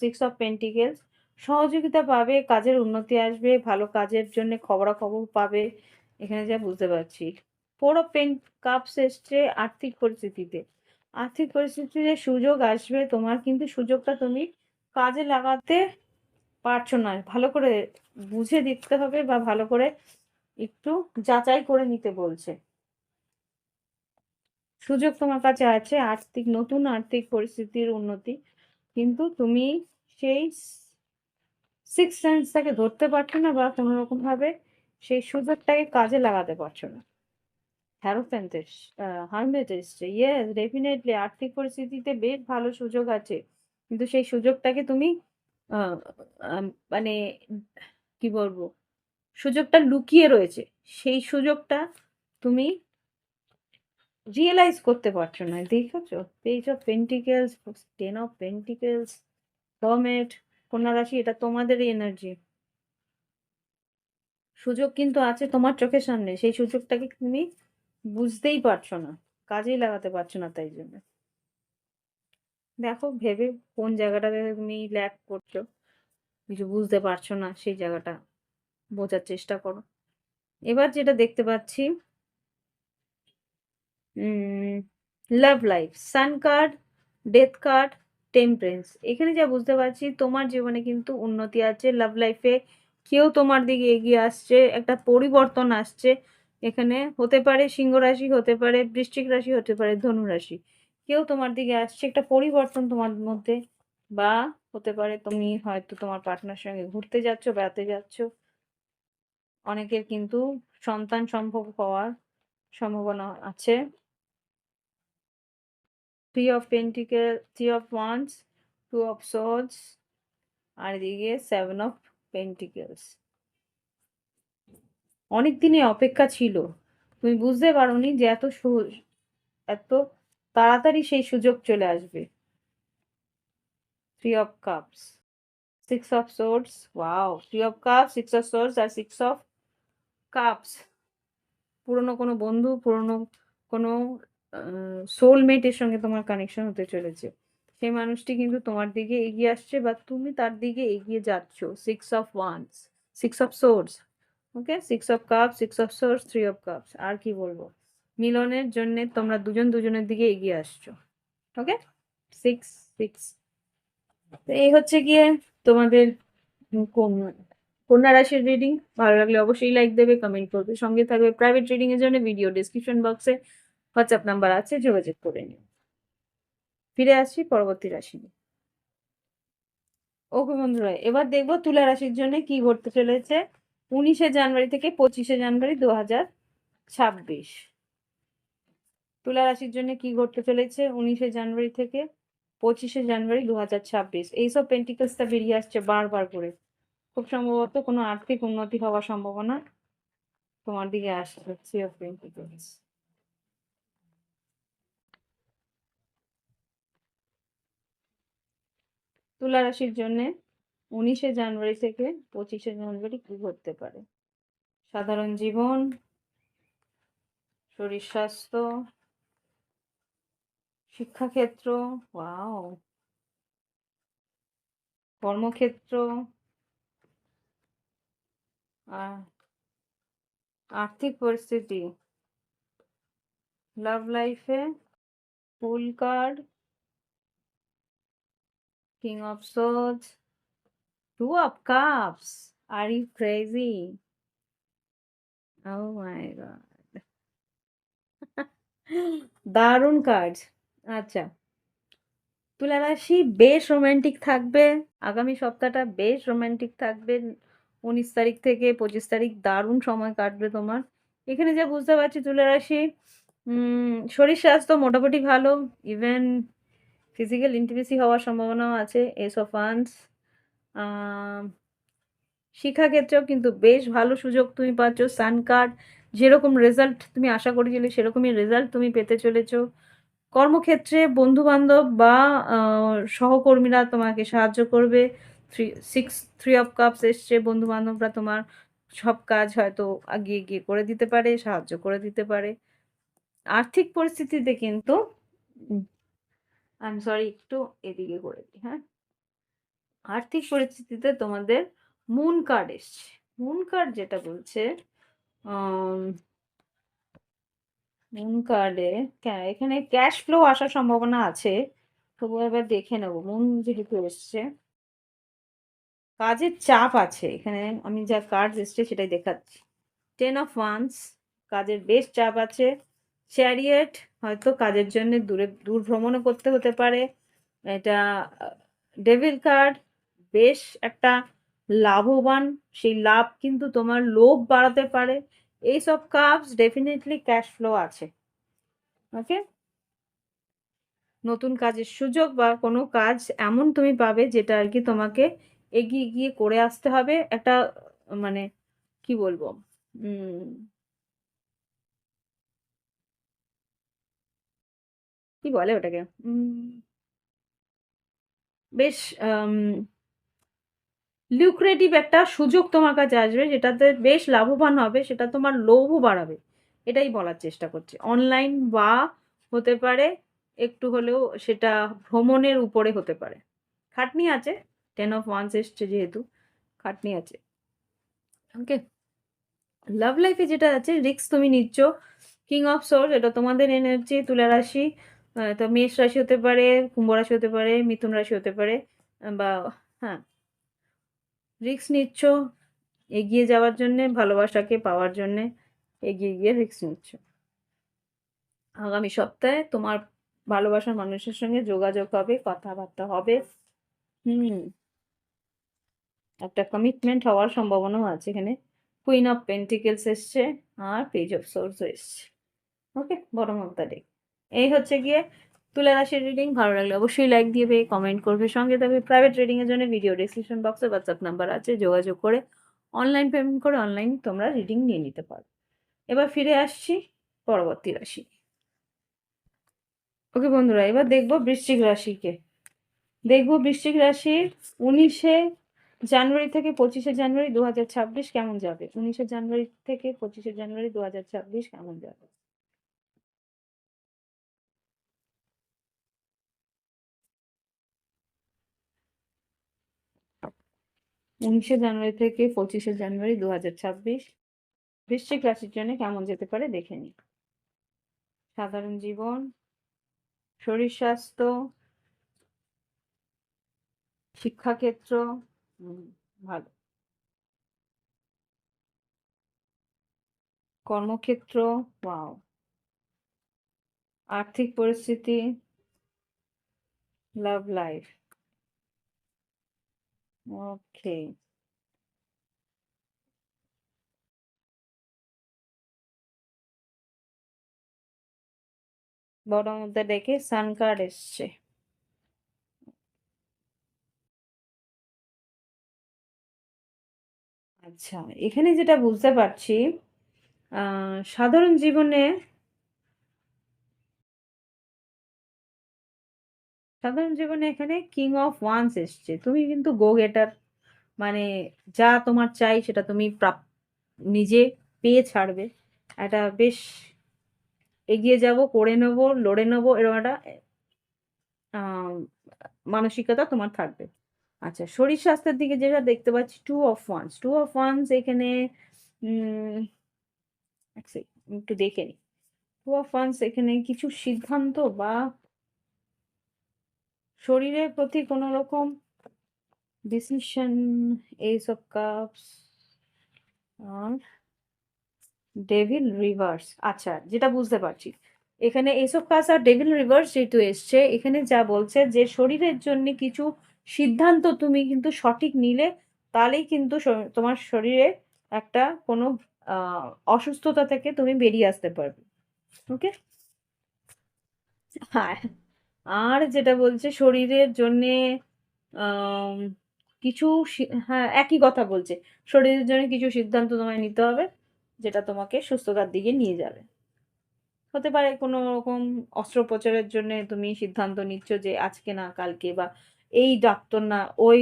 সিক্স অফ পেন্টিকেলস, সহযোগিতা পাবে, কাজের উন্নতি আসবে, ভালো কাজের জন্য খবরাখবর পাবে, এখানে যা বুঝতে পারছি। 4 অফ কাপস এসছে আর্থিক পরিস্থিতিতে। আর্থিক পরিস্থিতিতে সুযোগ আসবে তোমার, কিন্তু সুযোগটা তুমি কাজে লাগাতে পারছো না। ভালো করে বুঝে দেখতে হবে, বা ভালো করে একটু যাচাই করে নিতে বলছে। সুযোগ তোমার কাছে আছে, নতুন আর্থিক পরিস্থিতির উন্নতি, কিন্তু তুমি সেই সিক্স সেন্সটাকে ধরতে পারছো না, বা কোনো রকম ভাবে সেই সুযোগটাকে কাজে লাগাতে পারছো না। হ্যারোফ্যান্ট হারমেট এসছে, ইয়েস ডেফিনেটলি আর্থিক পরিস্থিতিতে বেশ ভালো সুযোগ আছে, কিন্তু সেই সুযোগটাকে তুমি আহ, মানে কি বলবো, সুযোগটা লুকিয়ে রয়েছে, সেই সুযোগটা তুমি রিয়েলাইজ করতে পারছো না। দেখেছো, page of pentacles, 10 of pentacles, hermit, কন্যা রাশি, এটা তোমাদেরই এনার্জি। সুযোগ কিন্তু আছে তোমার চোখের সামনে, সেই সুযোগটাকে তুমি বুঝতেই পারছো না, কাজেই লাগাতে পারছো না। তাই জন্য দেখো ভেবে কোন জায়গাটাতে তুমি ল্যাক করছো, কিছু বুঝতে পারছো না, সেই জায়গাটা বোঝার চেষ্টা করো। এবার যেটা দেখতে পাচ্ছি, love life, sun card, death card, temperance, এখানে যা বুঝতে পারছি তোমার জীবনে কিন্তু উন্নতি আছে, লাভ লাইফে কেউ তোমার দিকে এগিয়ে আসছে, একটা পরিবর্তন আসছে। এখানে হতে পারে সিংহ রাশি, হতে পারে বৃশ্চিক রাশি, হতে পারে ধনু রাশি, কেউ তোমার দিকে আসছে, একটা পরিবর্তন তোমার মধ্যে। বা হতে পারে তুমি হয়তো তোমার পার্টনার সঙ্গে ঘুরতে যাচ্ছ, বেড়াতে যাচ্ছ। অনেকের কিন্তু সন্তান সম্ভব হওয়ার সম্ভাবনা আছে। 3 of pentacle, 3 of wands, 2 of swords, আর এদিকে 7 অফ পেন্টিকেলস। অনেক দিনে অপেক্ষা ছিল, তুমি বুঝতে পারোনি যে এত তাড়াতাড়ি সেই সুযোগ চলে আসবে। 3 of cups, 6 of swords, wow, 3 of cups, 6 of swords, আর 6 অফ কাপস। পুরনো কোনো বন্ধু, পুরনো কোনো সোলমেটের সঙ্গে তোমার কানেকশন হতে চলেছে। সেই মানুষটি কিন্তু তোমার দিকে এগিয়ে আসছে, বা তুমি তার দিকে এগিয়ে যাচ্ছ। 6 of wands, 6 of swords, okay, 6 of cups, 6 of swords, 3 of cups. আর কি বলবো, মিলনের জন্য তোমরা দুজন দুজনের দিকে এগিয়ে আসছো। ওকে, 6 6। তো এই হচ্ছে গিয়ে তোমাদের কন্যা রাশির রিডিং। ভালো লাগলে অবশ্যই লাইক দেবে, কমেন্ট করবে, সঙ্গে থাকবে। প্রাইভেট রিডিং এর জন্য ভিডিও ডেসক্রিপশন বক্সে হোয়াটসঅ্যাপ নাম্বার আছে, যোগাযোগ করে নিও। ফিরে আসছি পরবর্তী রাশি নিয়ে। ওকে বন্ধুরা, এবার দেখবো তুলা রাশির জন্য কি ঘটতে চলেছে 19শে জানুয়ারি থেকে 25শে জানুয়ারি 2026। তুলা রাশির জন্য কি ঘটতে চলেছে 19শে জানুয়ারি থেকে 25শে জানুয়ারি 2026। এইসব পেন্টিকলসটা বেরিয়ে আসছে বারবার করে। খুব সম্ভবত কোনো আর্থিক উন্নতি হওয়ার সম্ভাবনা তোমার দিকে আসছে। 3 অফ পেন্টিকলস। তুলা রাশির জন্য 19শে জানুয়ারি থেকে 25শে জানুয়ারি কি ঘটতে পারে। সাধারণ জীবন, শরীর স্বাস্থ্য, শিক্ষাক্ষেত্র, ওয়াও, কর্মক্ষেত্র, আর আর্থিক পরিস্থিতি, লাভ লাইফে, fool card, king of swords, 2 of cups. Are you crazy? Oh my god, দারুণ কার্ড। আচ্ছা, তুলা রাশি বেশ রোমান্টিক থাকবে, আগামী সপ্তাহটা বেশ রোমান্টিক থাকবে। 19 তারিখ থেকে 25 তারিখ দারুণ সময় কাটবে তোমার। এখানে যা বুঝতে পারছি তুলা রাশি, শরীর স্বাস্থ্য মোটামুটি ভালো, ইভেন ফিজিক্যাল ইন্টিমেসি হওয়ার সম্ভাবনাও আছে। এস অফ ওয়ান্স, শিক্ষাক্ষেত্রেও কিন্তু বেশ ভালো সুযোগ তুমি পাচ্ছ। সান কার্ড, যেরকম রেজাল্ট তুমি আশা করেছিলে সেরকমই রেজাল্ট তুমি পেতে চলেছো। কর্মক্ষেত্রে বন্ধু-বান্ধব বা সহকর্মীরা তোমাকে সাহায্য করবে। 3 অফ কাপস এসছে, বন্ধু-বান্ধবরা তোমার সব কাজ হয়তো এগিয়ে গিয়ে করে দিতে পারে, সাহায্য করে দিতে পারে। আর্থিক পরিস্থিতিতে কিন্তু উম আই এম সরি, একটু এদিকে করে দিই, হ্যাঁ? আর্থিক পরিস্থিতিতে তোমাদের মুন কার্ড এসছে। মুন কার্ড যেটা বলছে, আম মুন কার্ডে এখানে ক্যাশ ফ্লো আসার সম্ভাবনা আছে। তবুও এবার দেখে নেব। মুন যেহেতু এসছে, কাজের চাপ আছে। এখানে আমি যা কার্ড এসছে সেটাই দেখাচ্ছি। 10 অফ ওয়ান্স, কাজের বেশ চাপ আছে। চ্যারিয়েট, হয়তো কাজের জন্য দূর ভ্রমণও করতে হতে পারে। এটা ডেভিল কার্ড, বেশ একটা লাভবান, সেই লাভ কিন্তু তোমার লোভ বাড়াতে পারে। এইসব কাপস ডেফিনেটলি ক্যাশ ফ্লো আছে। ওকে? নতুন কাজের সুযোগ বা কোনো কাজ এমন তুমি পাবে যেটা আরকি তোমাকে এগিয়ে গিয়ে করে আসতে হবে। একটা মানে কি বলবো? উম কি বলে ওটাকে? বেশ আম lucrative একটা সুযোগ তোমার কাছে আসবে, যেটাতে বেশ লাভবান হবে, সেটা তোমার লোভও বাড়াবে। এটাই বলার চেষ্টা করছি। অনলাইন বা হতে পারে একটু হলেও সেটা ভ্রমণের উপরে হতে পারে। খাটনি আছে। 10 অফ ওয়ান্স এসছে যেহেতু, খাটনি আছে। ওকে? লাভ লাইফে যেটা আছে, রিস্ক তুমি নিচ্ছ। কিং অফ সোর্স, এটা তোমাদের এনার্জি। তুলা রাশি, তো মেষ রাশি হতে পারে, কুম্ভ রাশি হতে পারে, মিথুন রাশি হতে পারে, বা হ্যাঁ, রিস্ক নিচ্ছ এগিয়ে যাওয়ার জন্যে, ভালোবাসাকে পাওয়ার জন্যে এগিয়ে গিয়ে রিস্ক নিচ্ছ। আগামী সপ্তাহে তোমার ভালোবাসার মানুষের সঙ্গে যোগাযোগ হবে, কথাবার্তা হবে। হুম, একটা কমিটমেন্ট হওয়ার সম্ভাবনাও আছে এখানে। কুইন অফ পেন্টিকেলস এসছে, আর পেজ অফ সোর্সও এসছে। ওকে, বটম অফ দ্য ডেক। এই হচ্ছে গিয়ে তুলা রাশির রিডিং। ভালো লাগলে অবশ্যই লাইক দিবে, কমেন্ট করবে, সঙ্গে থাকবে। প্রাইভেট রিডিং এর জন্য ভিডিও ডেসক্রিপশন বক্সে হোয়াটসঅ্যাপ নাম্বার আছে, যোগাযোগ করে অনলাইন পেমেন্ট করে অনলাইন তোমরা রিডিং নিয়ে নিতে পারো। এবার ফিরে আসছি পরবর্তী রাশি। ওকে বন্ধুরা, এবার দেখবো বৃশ্চিক রাশিকে। দেখবো বৃশ্চিক রাশির 19শে জানুয়ারি থেকে 25শে জানুয়ারি 2026 কেমন যাবে। 19শে জানুয়ারি থেকে 25শে জানুয়ারি 2026 কেমন যাবে। 19শে জানুয়ারি থেকে 25শে জানুয়ারি 2026 বৃশ্চিক রাশির জন্য কেমন যেতে পারে দেখে নিই। সাধারণ জীবন, শরীর স্বাস্থ্য, শিক্ষাক্ষেত্র, হুম, ভালো। কর্মক্ষেত্র, ওয়াও। আর্থিক পরিস্থিতি, love life, okay. Bottom of the ডেকে সান কার্ড এসছে। আচ্ছা, এখানে যেটা বুঝতে পারছি, সাধারণ জীবনে, সাধারণ জীবনে এখানে কিং অফ ওয়ান্স এসছে। তুমি কিন্তু গো গেটার, মানে যা তোমার চাই সেটা তুমি নিজে পেয়ে ছাড়বে। একটা বেশ এগিয়ে যাব, করে নেব, লড়ে নেব, এরকম একটা আহ, মানসিকতা তোমার থাকবে। আচ্ছা, শরীর স্বাস্থ্যের দিকে যেটা দেখতে পাচ্ছি, two of wands. Two of wands এখানে উম এক সেকেন্ড, একটু দেখে নিই। টু অফ ওয়ান্স এখানে কিছু সিদ্ধান্ত বা শরীরের প্রতি কোনো রকম ডিসিশন, এইসব কাপস, আর ডেভিল রিভার্স। আচ্ছা, যেটা বুঝতে পারছি, এখানে এইসব কাজ আর ডেভিল রিভার্স যেহেতু এসছে, এখানে যা বলছে যে শরীরের জন্য কিছু সিদ্ধান্ত তুমি কিন্তু সঠিক নিলে, তাহলেই কিন্তু তোমার শরীরে একটা কোনো আহ অসুস্থতা থেকে তুমি বেরিয়ে আসতে পারবে। ওকে? হ্যাঁ, আর যেটা বলছে শরীরের জন্যে আম, কিছু হ্যাঁ, একই কথা বলছে। শরীরের জন্য কিছু সিদ্ধান্ত তোমায় নিতে হবে, যেটা তোমাকে সুস্থতার দিকে নিয়ে যাবে। হতে পারে কোনো রকম অস্ত্রোপচারের জন্য তুমি সিদ্ধান্ত নিচ্ছ যে আজকে না কালকে, বা এই ডাক্তার না ওই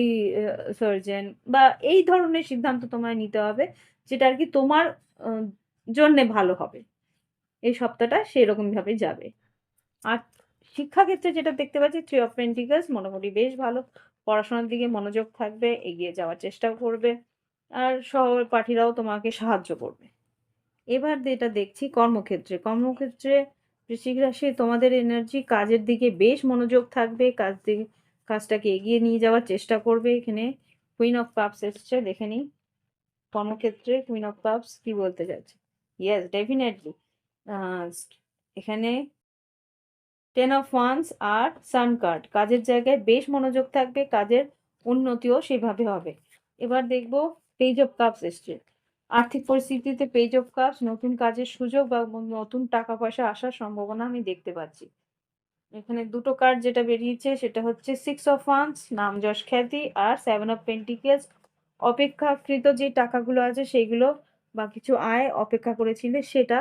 সার্জন, বা এই ধরনের সিদ্ধান্ত তোমায় নিতে হবে যেটা আর কি তোমার জন্যে ভালো হবে। এই সপ্তাহটা সেরকম ভাবেই যাবে। আর শিক্ষাক্ষেত্রে যেটা দেখতে পাচ্ছি, থ্রি অফ পেন্টিকলস মোটামুটি বেশ ভালো। পড়াশোনার দিকে মনোযোগ থাকবে, এগিয়ে যাওয়ার চেষ্টাও করবে। আর সহপাঠীরাও তোমাকে সাহায্য করবে। এবার যেটা দেখছি কর্মক্ষেত্রে, কর্মক্ষেত্রে বৃশ্চিক রাশি তোমাদের এনার্জি কাজের দিকে বেশ মনোযোগ থাকবে, কাজটাকে এগিয়ে নিয়ে যাওয়ার চেষ্টা করবে। এখানে কুইন অফ কাপস এসছে, দেখে নিই কর্মক্ষেত্রে কুইন অফ কাপস কি বলতে যাচ্ছে। ইয়েস, ডেফিনেটলি এখানে টেন অফ ওয়ান্স আর সান কার্ড, কাজের জায়গায় বেশ মনোযোগ থাকবে, কাজের উন্নতিও সেভাবে হবে। এবার দেখবো পেজ অফ কাপস এসছে, আর্থিক পরিস্থিতিতে পেজ অফ কাপস, নতুন কাজের সুযোগ বা নতুন টাকা পয়সা আসার সম্ভাবনা আমি দেখতে পাচ্ছি। এখানে দুটো কার্ড যেটা বেরিয়েছে সেটা হচ্ছে সিক্স অফ ওয়ান্স, নাম যশ খ্যাতি, আর সেভেন অফ পেন্টিকেলস, অপেক্ষাকৃত যে টাকাগুলো আছে সেইগুলো বা কিছু আয় অপেক্ষা করেছিলে সেটা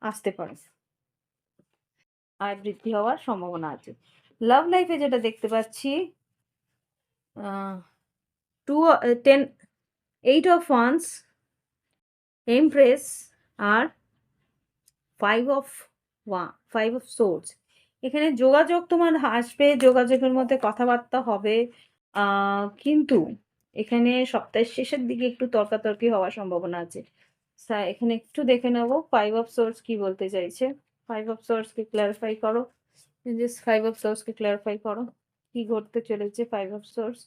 আসতে পারে, আয় বৃদ্ধি হওয়ার সম্ভাবনা আছে। লাভ লাইফে যেটা দেখতে পাচ্ছি, টু 10 8 অফ ওয়ান্স, এমপ্রেস, আর ফাইভ অফ সোর্স। এখানে যোগাযোগ তোমার আসবে, যোগাযোগের মধ্যে কথাবার্তা হবে, কিন্তু এখানে সপ্তাহের শেষের দিকে একটু তর্কাতর্কি হওয়ার সম্ভাবনা আছে। এখানে একটু দেখে নেব ফাইভ অফ সোর্স কি বলতে চাইছে। ফাইভ অফ সোর্স কে ক্লারিফাই করো, ফাইভ অফ সোর্স কে ক্লারিফাই করো কি ঘটতে চলেছে five of swords.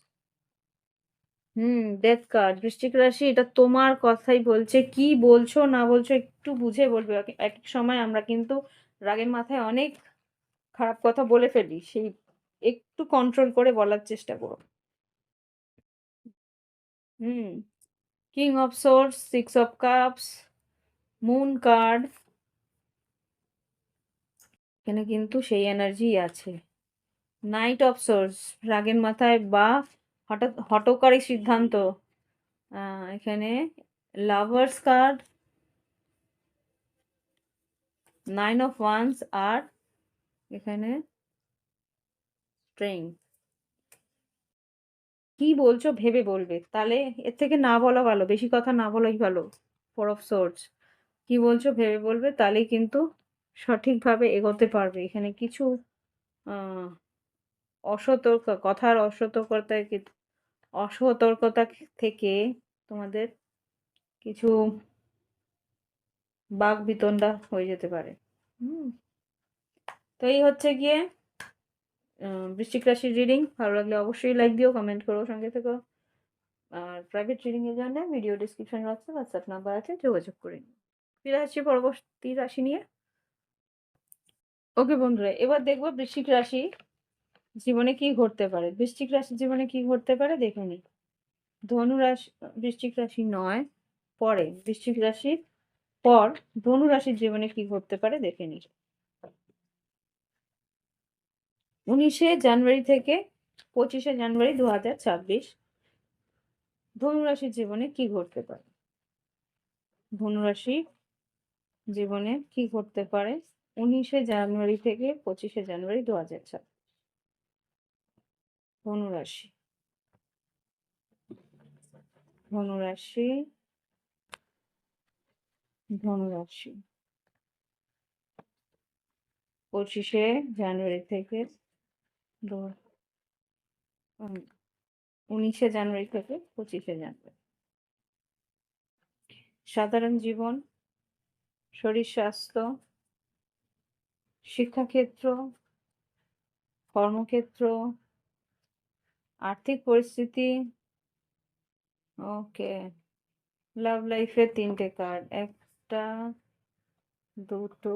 Death card, বৃশ্চিক রাশি এটা তোমার কথাই বলছে, কি বলছো না বলছো একটু বুঝে বলবে। এক এক সময় আমরা কিন্তু রাগের মাথায় অনেক খারাপ কথা বলে ফেলি, সেই একটু কন্ট্রোল করে বলার চেষ্টা করো। Hmm king of swords, six of cups, moon card, এখানে কিন্তু সেই এনার্জি আছে। নাইট অফ সোর্স, রাগের মাথায় বা হঠাৎ হঠকারী সিদ্ধান্ত। এখানে lovers card, nine of wands, আর এখানে স্ট্রেংথ। কি বলছো ভেবে বলবে, তাহলে এর থেকে না বলা ভালো, বেশি কথা না বলাই ভালো। ফোর অফ সোর্স, কি বলছো ভেবে বলবে, তাহলেই কিন্তু সঠিকভাবে এগোতে পারবে। এখানে কিছু আহ অসতর্কতায় অসতর্কতা থেকে তোমাদের কিছু বাক বিতণ্ডা হয়ে যেতে পারে। হুম তো এই হচ্ছে গিয়ে বৃশ্চিক রাশির রিডিং। ভালো লাগলে অবশ্যই লাইক দিও, কমেন্ট করো, সঙ্গে থেকো। আর প্রাইভেট রিডিং এর জন্য ভিডিও ডিসক্রিপশন বক্সে হোয়াটসঅ্যাপ নাম্বার আছে, যোগাযোগ করে নিন। ফিরে আসছি পরবর্তী রাশি নিয়ে। ওকে বন্ধুরা, এবার দেখবো বৃশ্চিক রাশি জীবনে কি ঘটতে পারে। বৃশ্চিক রাশির জীবনে কি ঘটতে পারে দেখে নি। ধনু রাশি, বৃশ্চিক রাশি নয়, পরে বৃশ্চিক রাশির পর ধনু রাশির জীবনে কি ঘটতে পারে দেখে নি। 19শে জানুয়ারি থেকে 25শে জানুয়ারি 2026 ধনু রাশির জীবনে কি ঘটতে পারে। ধনুরাশি জীবনে কি ঘটতে পারে 19শে জানুয়ারি থেকে 25শে জানুয়ারি 2026। ধনুরাশি, ধনুরাশি, ধনুরাশি 25শে জানুয়ারি থেকে 19শে জানুয়ারি থেকে 25শে জানুয়ারি। সাধারণ জীবন, শরীর স্বাস্থ্য, শিক্ষাক্ষেত্র, কর্মক্ষেত্র, আর্থিক পরিস্থিতি। ওকে, লাভ লাইফের 3টে কার্ড, একটা, দুটো,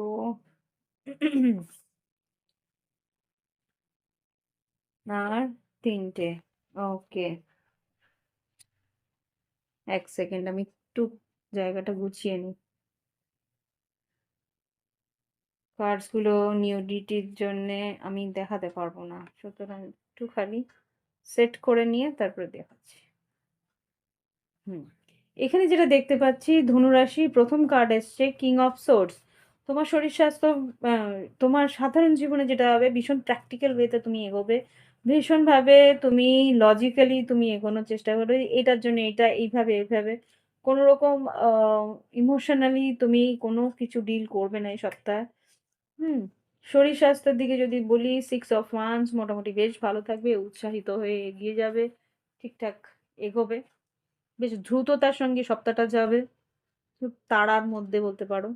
আর 3টে। ওকে, এক সেকেন্ড আমি একটু জায়গাটা গুছিয়ে নিই। কার্ডস গুলো নিউডিটির জন্য আমি দেখাতে পারবো না, সুতরাং একটু খালি সেট করে নিয়ে তারপরে দেখাচ্ছি। এখানে যেটা দেখতে পাচ্ছি ধনুরাশি প্রথম কার্ড এসছে কিং অফ সোর্স। তোমার শরীর স্বাস্থ্য, তোমার সাধারণ জীবনে যেটা হবে ভীষণ প্র্যাকটিক্যাল ওয়েতে তুমি এগোবে। ভীষণভাবে তুমি লজিক্যালি তুমি এগোনোর চেষ্টা করবে। এটার জন্য এটা এইভাবে। কোনো রকম আ ইমোশনালি তুমি কোনো কিছু ডিল করবে না এই সপ্তাহে। হুম? শরীর স্বাস্থ্যের দিকে যদি বলি 6 অফ ওয়ান্ডস মোটামুটি বেশ ভালো থাকবে, উৎসাহিত হয়ে এগিয়ে যাবে, ঠিকঠাক এগোবে। বেশ দ্রুততার সঙ্গে সপ্তাহটা যাবে। খুব তাড়ার মধ্যে বলতে পারো।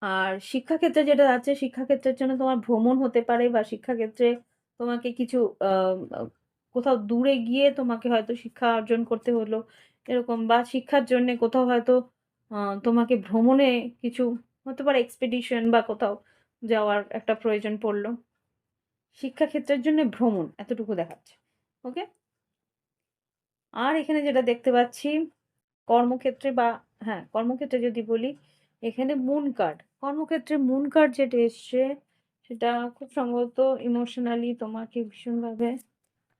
আর শিক্ষাক্ষেত্রে যেটা আছে, শিক্ষাক্ষেত্রের জন্য তোমার ভ্রমণ হতে পারে বা শিক্ষাক্ষেত্রে তোমাকে কিছু আ আ কোথাও দূরে গিয়ে তোমাকে হয়তো শিক্ষা অর্জন করতে হলো, এরকম বা শিক্ষার জন্যে কোথাও হয়তো আ তোমাকে ভ্রমণে কিছু হতে পারে এক্সপেডিশন বা কোথাও যাওয়ার একটা প্রয়োজন পড়ল। শিক্ষাক্ষেত্রের জন্য ভ্রমণ এতটুকু দেখাচ্ছে। ওকে? আর এখানে যেটা দেখতে পাচ্ছি কর্মক্ষেত্রে বা হ্যাঁ, কর্মক্ষেত্রে যদি বলি, এখানে মুন কার্ড। কর্মক্ষেত্রে মুন কার্ড যেটা এসছে, সেটা খুব সম্ভবত ইমোশনালি তোমাকে ভীষণভাবে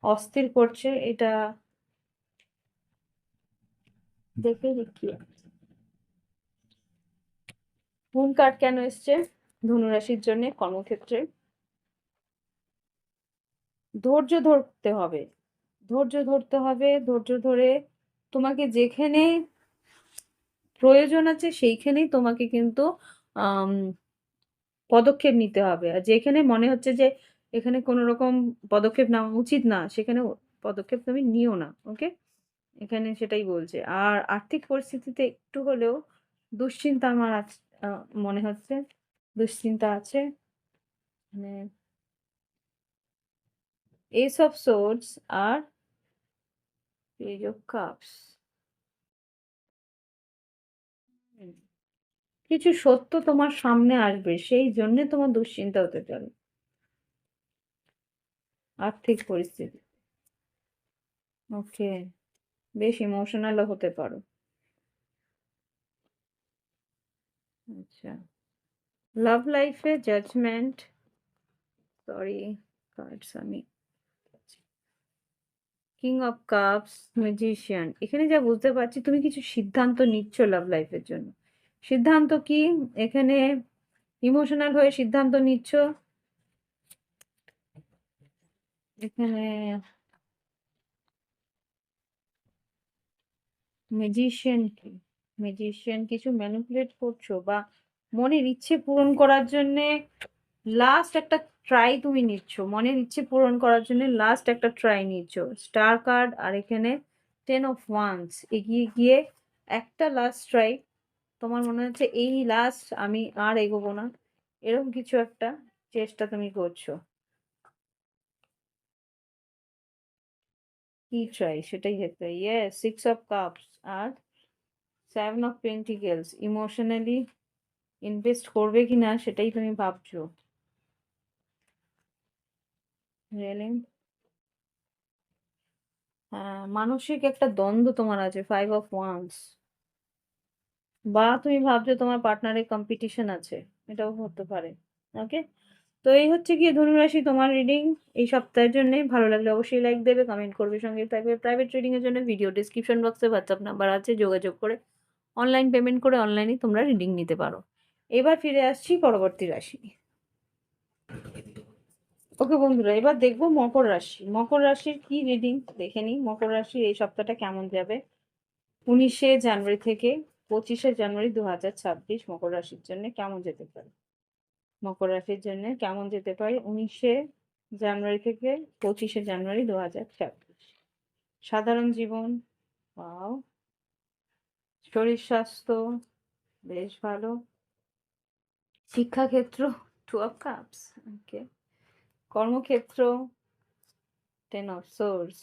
অস্থির করছে। এটা দেখে কি মুন কার্ড কেন এসছে ধনুরাশির জন্যে কর্মক্ষেত্রে? ধৈর্য ধরতে হবে। ধৈর্য ধরতে হবে, ধৈর্য ধরে তোমাকে যেখানে প্রয়োজন আছে সেইখানেই তোমাকে কিন্তু আম পদক্ষেপ নিতে হবে। আর যেখানে মনে হচ্ছে যে এখানে কোনো রকম পদক্ষেপ নেওয়া উচিত না, সেখানে পদক্ষেপ তুমি নিও না। ওকে? এখানে সেটাই বলছে। আর আর্থিক পরিস্থিতিতে একটু হলেও দুশ্চিন্তা আমার আ মনে হচ্ছে। দুশ্চিন্তা আছে। মানে Ace of Swords R Page of Cups। হুম। কিছু সত্য তোমার সামনে আসবে। সেই জন্যে তোমার দুশ্চিন্তা হতে পারে। আর্থিক পরিস্থিতি। ওকে। বেশ ইমোশনাল ও হতে পারো। আচ্ছা। লাভ লাইফে জাজমেন্ট, সরি কার্ডস আমি কিং অফ কাপস, ম্যাজিশিয়ান। এখানে যা বুঝতে পারছি তুমি কিছু সিদ্ধান্ত নিচ্ছ লাভ লাইফের জন্য। সিদ্ধান্ত কি? এখানে ইমোশনাল হয়ে সিদ্ধান্ত নিচ্ছ। এখানে ম্যাজিশিয়ান কি? ম্যাজিশিয়ান কিছু ম্যানিপুলেট করছো বা মনের ইচ্ছে পূরণ করার জন্যে লাস্ট একটা ট্রাই তুমি নিচ্ছ। মনের ইচ্ছে পূরণ করার জন্য লাস্ট একটা ট্রাই নিচ্ছ। স্টার কার্ড আর এখানে 10 অফ ওয়ান্ডস এগিয়ে গিয়ে একটা লাস্ট ট্রাই। তোমার মনে হচ্ছে এই লাস্ট আমি আর এগোবো না। এরকম কিছু একটা চেষ্টা তুমি করছো। কি ট্রাই সেটাই হচ্ছে। ইয়েস 6 অফ কাপস আর 7 অফ পেন্টিকেলস। ইমোশনালি ইনভেস্ট করবে কিনা সেটাই তুমি ভাবছো। রিয়েলি? হ্যাঁ, মানসিক একটা দ্বন্দ্ব তোমার আছে 5 অফ ওয়ান্ডস। বা তুমি ভাবছো তোমার পার্টনারের কম্পিটিশন আছে। এটাও হতে পারে। ওকে? তো এই হচ্ছে গিয়ে ধনুরাশি তোমার রিডিং এই সপ্তাহের জন্য। ভালো লাগলে অবশ্যই লাইক দেবে, কমেন্ট করবে, সঙ্গে থাকবে। প্রাইভেট রিডিং এর জন্য ভিডিও ডেসক্রিপশন বক্সে হোয়াটসঅ্যাপ নাম্বার আছে, যোগাযোগ করে অনলাইন পেমেন্ট করে অনলাইনে তোমরা রিডিং নিতে পারো। এবার ফিরে আসছি পরবর্তী রাশি। ওকে বন্ধুরা, এবার দেখবো মকর রাশি। মকর রাশির কি রিডিং দেখে নিই। মকর রাশির এই সপ্তাহটা কেমন যাবে? 19শে জানুয়ারি থেকে 25শে জানুয়ারি 2026 মকর রাশির জন্য কেমন যেতে পারে? মকর রাশির জন্য কেমন যেতে পারে 19শে জানুয়ারি থেকে 25শে জানুয়ারি 2026? সাধারণ জীবন, ওয়াও। শরীর স্বাস্থ্য বেশ ভালো। শিক্ষাক্ষেত্র 2 অফ কাপস, ওকে। কর্মক্ষেত্র 10 অফ সোর্স।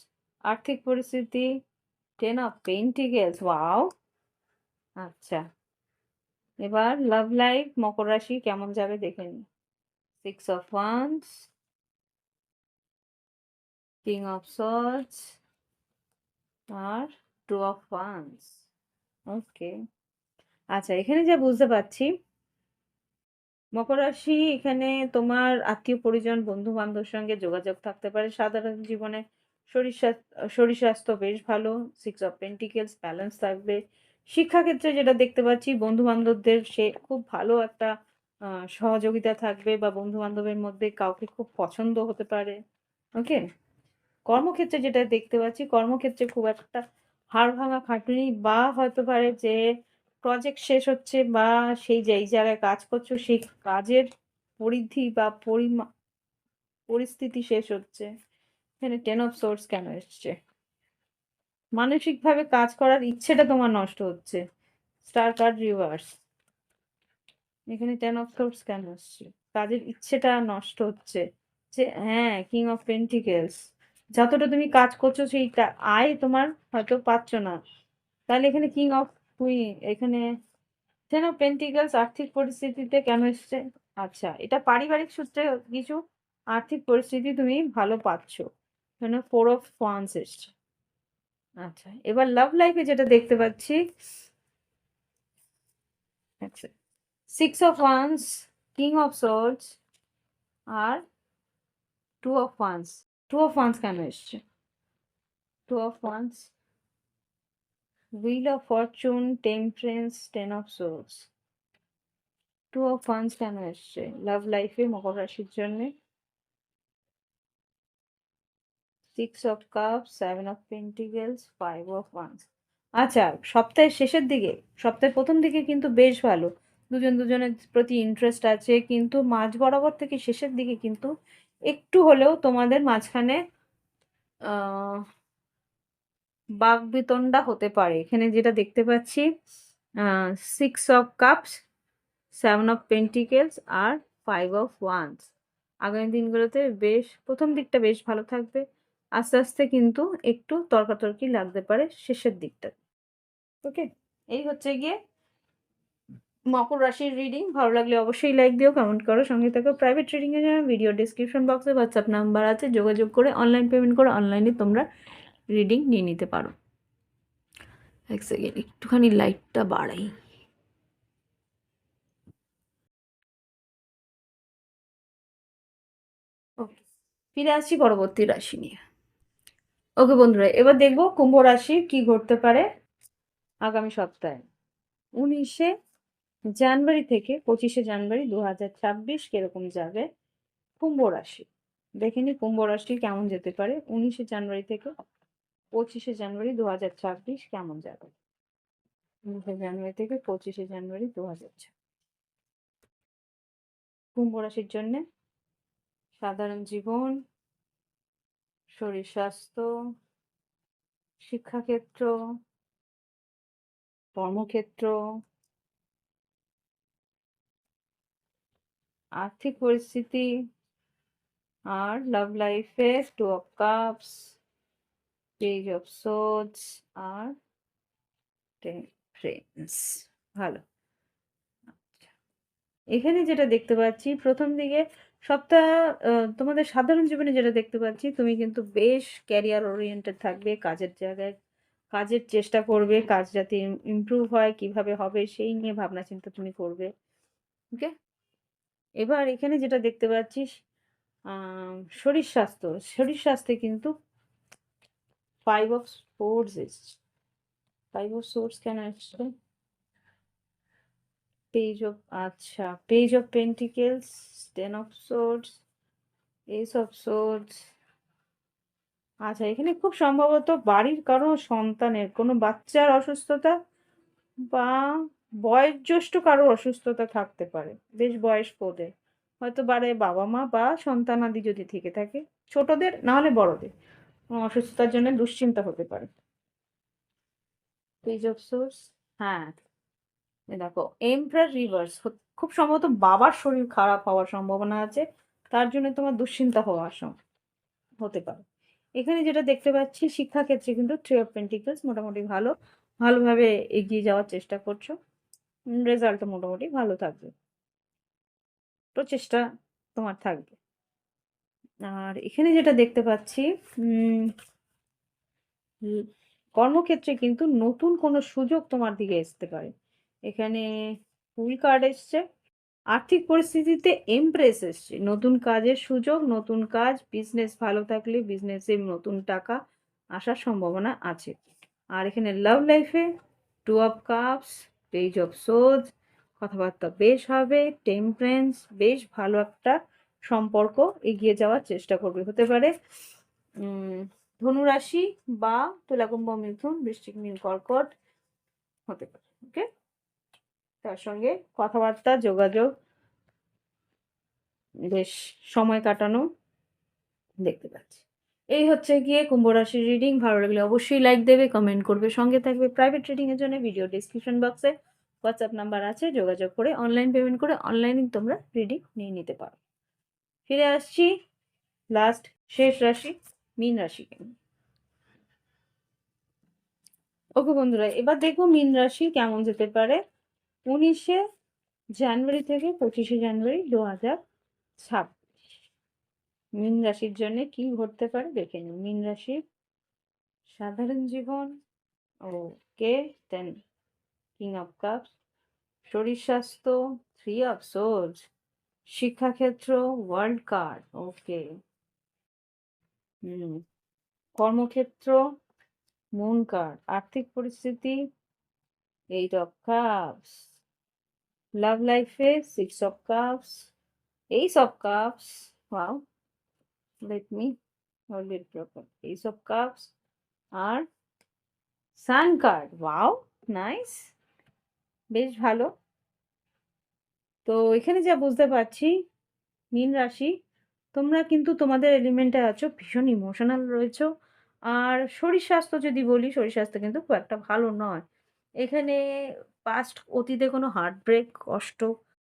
আর্থিক পরিস্থিতি 10 অফ পেন্টিকেলস, ওয়াও। আচ্ছা, এবার লাভ লাইফ মকর রাশি কেমন যাবে দেখে নিই। 6 of wands, king of swords আর 2 অফ ওয়ান্ডস, ওকে। আচ্ছা, এখানে যা বুঝতে পারছি মকর রাশি এখানে তোমার আত্মীয় পরিজন বন্ধু বান্ধবের সঙ্গে যোগাযোগ থাকতে পারে। সাধারণ জীবনে শরীর স্বাস্থ্য বেশ ভালো। 6 অফ পেন্টিকেলস ব্যালেন্স থাকবে। শিক্ষাক্ষেত্রে যেটা দেখতে পাচ্ছি, বন্ধু বান্ধবদের সে খুব ভালো একটা সহযোগিতা থাকবে, বা বন্ধু বান্ধবের মধ্যে কাউকে খুব পছন্দ হতে পারে। ওকে। কর্মক্ষেত্রে যেটা দেখতে পাচ্ছি, কর্মক্ষেত্রে খুব একটা হাড় ভাঙা খাটুনি, বা হয়তো পারে যে প্রজেক্ট শেষ হচ্ছে, বা সেই যে এই জায়গায় কাজ করছো সেই কাজের পরিধি বা পরিস্থিতি শেষ হচ্ছে। এখানে টেন অফ সোর্স কেন এসছে? মানসিকভাবে কাজ করার ইচ্ছেটা তোমার নষ্ট হচ্ছে। Star card reverse. এখানে টেন অফ সোর্স কেন আসছে? কাজের ইচ্ছেটা নষ্ট হচ্ছে। যে হ্যাঁ, কিং অফ পেন্টিকেলস। যতটা তুমি কাজ করছো সেইটা আয় তোমার হয়তো পাচ্ছ না। তাহলে এখানে কিং অফ কুইন, এখানে টেন অফ পেন্টিকেলস আর্থিক পরিস্থিতিতে কেন এসছে? আচ্ছা, এটা পারিবারিক সূত্রে কিছু আর্থিক পরিস্থিতি তুমি ভালো পাচ্ছ। এখানে ফোর অফ ওয়ান্স এসছে। আচ্ছা, এবার লাভ লাইফে যেটা দেখতে পাচ্ছি, আচ্ছা, six of wands, king of swords, আর two of wands. Two of wands কেন এসছে? Two of wands, wheel of fortune, temperance, ten of swords. Two of wands কেন এসছে লাভ লাইফে মকর রাশির জন্য? Six of cups, seven of pentacles, five of wands. আচ্ছা, সপ্তাহের শেষের দিকে, সপ্তাহের প্রথম দিকে কিন্তু বেশ ভালো, দুজন দুজনের প্রতি ইন্টারেস্ট আছে, কিন্তু মাঝ বরাবর থেকে শেষের দিকে কিন্তু একটু হলেও তোমাদের মাঝখানে আহ বাকবিতণ্ডা হতে পারে। এখানে যেটা দেখতে পাচ্ছি, six of cups, seven of pentacles, আর ফাইভ অফ ওয়ান্স। আগামী দিনগুলোতে বেশ, প্রথম দিকটা বেশ ভালো থাকবে, আস্তে আস্তে কিন্তু একটু তর্কাতর্কি লাগতে পারে শেষের দিকটা। ওকে, এই হচ্ছে গিয়ে মকর রাশির রিডিং। ভালো লাগলে অবশ্যই লাইক দিও, কমেন্ট করো, সঙ্গে থাকো। প্রাইভেট রিডিং এর জন্য ভিডিও ডিসক্রিপশন বক্সে হোয়াটসঅ্যাপ নাম্বার আছে, যোগাযোগ করে অনলাইন পেমেন্ট করে অনলাইনে তোমরা রিডিং নিয়ে নিতে পারো। এক সেকেন্ড, একটুখানি লাইটটা বাড়াই। ওকে, ফিরে আসছি পরবর্তী রাশি নিয়ে। ওকে বন্ধুরা, এবার দেখবো কুম্ভ রাশির কি ঘটতে পারে আগামী সপ্তাহে। 19শে জানুয়ারি থেকে 25শে জানুয়ারি 2026 কিরকম যাবে কুম্ভ রাশি। দেখে নি কুম্ভ রাশি কেমন যেতে পারে 19শে জানুয়ারি থেকে 25শে জানুয়ারি 2026 কেমন যাবে। 19শে জানুয়ারি থেকে 25শে জানুয়ারি 2026 কুম্ভ রাশির জন্য সাধারণ জীবন, শরীর স্বাস্থ্য, শিক্ষাক্ষেত্র, কর্মক্ষেত্র, আর্থিক পরিস্থিতি, আর লাভ লাইফে two of cups, page of swords, আর টেম্পারেন্স। ভালো। এখানে যেটা দেখতে পাচ্ছি প্রথম দিকে সপ্তাহ, তোমাদের সাধারণ জীবনে যেটা দেখতে পাচ্ছি, তুমি কিন্তু বেশ ক্যারিয়ার ওরিয়েন্টেড থাকবে, কাজের জায়গায় কাজের চেষ্টা করবে, কাজ যাতে ইমপ্রুভ হয়, কিভাবে হবে সেই নিয়ে ভাবনা চিন্তা তুমি করবে। ওকে, এবার এখানে যেটা দেখতে পাচ্ছি, শরীর স্বাস্থ্য, শরীর স্বাস্থ্যে কিন্তু ফাইভ অফ সোর্স এসছে। ফাইভ অফ সোর্স কেন এসছে? পেজ অফ, আচ্ছা, page of pentacles, ten of source, S of swords. আচ্ছা, এখানে খুব সম্ভবত বাড়ির কারো সন্তানের কোনো বাচ্চার অসুস্থতা, বা বয়োজ্যেষ্ঠ কারো অসুস্থতা থাকতে পারে, বেশ বয়স্কদের, হয়তো বাড়ে বাবা মা বা সন্তানাদি যদি থেকে থাকে, ছোটদের না হলে বড়দের কোনো অসুস্থতার জন্য দুশ্চিন্তা হতে পারে। পেজ অফ সোর্স, হ্যাঁ, দেখো এমপ্রার রিভার্স, খুব সম্ভবত বাবার শরীর খারাপ হওয়ার সম্ভাবনা আছে, তার জন্য তোমার দুশ্চিন্তা হতে পারে। এখানে যেটা দেখতে পাচ্ছি শিক্ষাক্ষেত্রে কিন্তু থ্রি অফ পেন্টিকলস, মোটামুটি ভালো, ভালোভাবে এগিয়ে যাওয়ার চেষ্টা করছো, রেজাল্টও মোটামুটি ভালো থাকবে, প্রচেষ্টা তোমার থাকবে। আর এখানে যেটা দেখতে পাচ্ছি, উম কর্মক্ষেত্রে কিন্তু নতুন কোনো সুযোগ তোমার দিকে আসতে পারে। এখানে ফুল কার্ড এসছে, আর্থিক পরিস্থিতিতে এমপ্রেস এসছে, নতুন কাজের সুযোগ, নতুন কাজ, বিজনেস ভালো থাকলে বিজনেসে নতুন টাকা আসার সম্ভাবনা আছে। আর এখানে লাভ লাইফে two of cups, page of সোজ, কথাবার্তা বেশ হবে, টেম্পারেন্স, বেশ ভালো একটা সম্পর্ক এগিয়ে যাওয়ার চেষ্টা করবে। হতে পারে ধনুরাশি বা তুলা কুম্ভ মিথুন বৃশ্চিক মীন কর্কট হতে পারে। ওকে, তার সঙ্গে কথাবার্তা যোগাযোগ বেশ সময় কাটানো দেখতে পাচ্ছি। এই হচ্ছে গিয়ে কুম্ভ রাশির রিডিং। ভালো লাগলে অবশ্যই লাইক দেবে, কমেন্ট করবে, সঙ্গে থাকবে। প্রাইভেট রিডিং এর জন্য ভিডিও ডিসক্রিপশন বক্সে হোয়াটসঅ্যাপ নাম্বার আছে, যোগাযোগ করে অনলাইন পেমেন্ট করে অনলাইনে তোমরা রিডিং নিয়ে নিতে পারো। ফিরে আসছি লাস্ট শেষ রাশি মীন রাশিকে। ওকে বন্ধুরা, এবার দেখবো মীন রাশি কেমন যেতে পারে 19শে জানুয়ারি থেকে 25শে জানুয়ারি 2026। মীন রাশির জন্য কি ঘটতে পারে দেখে নিই। মীন রাশির সাধারণ জীবন, ওকে, দেন কিং অফ কাপস, শরীর স্বাস্থ্য, থ্রি অফ সোর্স, শিক্ষাক্ষেত্র, ওয়ার্ল্ড কার্ড, ওকে, কর্মক্ষেত্র, মুন কার্ড, আর্থিক পরিস্থিতি, এইট অফ কাপস, লাভ লাইফে six of cups, ace of cups, wow, let me hold it proper, ace of cups আর সান কার্ড, ওয়াও, নাইস, বেশ ভালো। তো এখানে যা বুঝতে পারছি মীন রাশি, তোমরা কিন্তু তোমাদের এলিমেন্টে আছো, ভীষণ ইমোশনাল রয়েছো। আর শরীর স্বাস্থ্য যদি বলি, শরীর স্বাস্থ্য কিন্তু খুব একটা ভালো নয়। এখানে পাস্ট অতীতে কোনো হার্ট ব্রেক, কষ্ট,